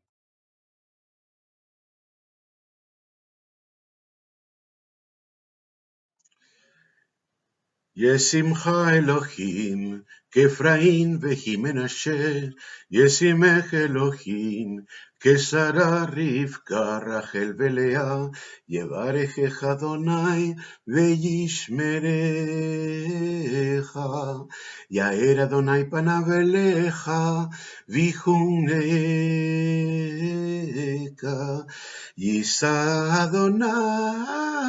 Yesimcha Elohim, Kefraim vehi Menashe, Yesimech Elohim, Kesara Rivka Rachel velea, Yevarechecha Adonai veishmerecha, Yaer Adonai panav elecha, vichuneka, Yisa Adonai,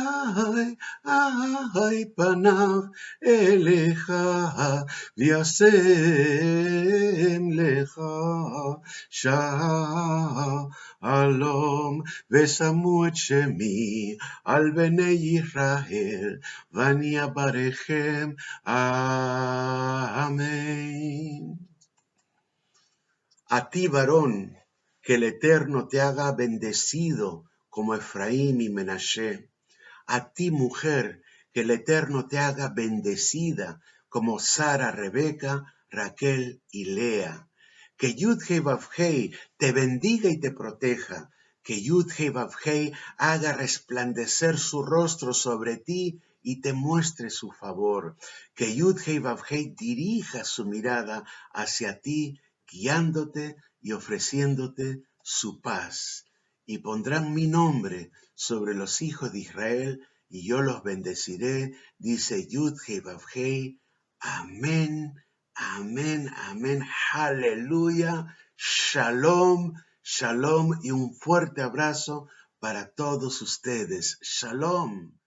ay panav elecha, viasem lecha, shalom, vesamu et shemi, al bnei Yisrael, vani abarechem, amén. A ti, varón, que el Eterno te haga bendecido como Efraín y Menashe. A ti, mujer, que el Eterno te haga bendecida como Sara, Rebeca, Raquel y Lea. Que Yud-Heh Vav-Heh te bendiga y te proteja. Que Yud-Heh Vav-Heh haga resplandecer su rostro sobre ti y te muestre su favor. Que Yud-Heh Vav-Heh dirija su mirada hacia ti, guiándote y ofreciéndote su paz. Y pondrán mi nombre sobre los hijos de Israel, y yo los bendeciré, dice Yud-Heh Vav-Heh. Amén, amén, amén, aleluya, shalom, shalom, y un fuerte abrazo para todos ustedes. Shalom.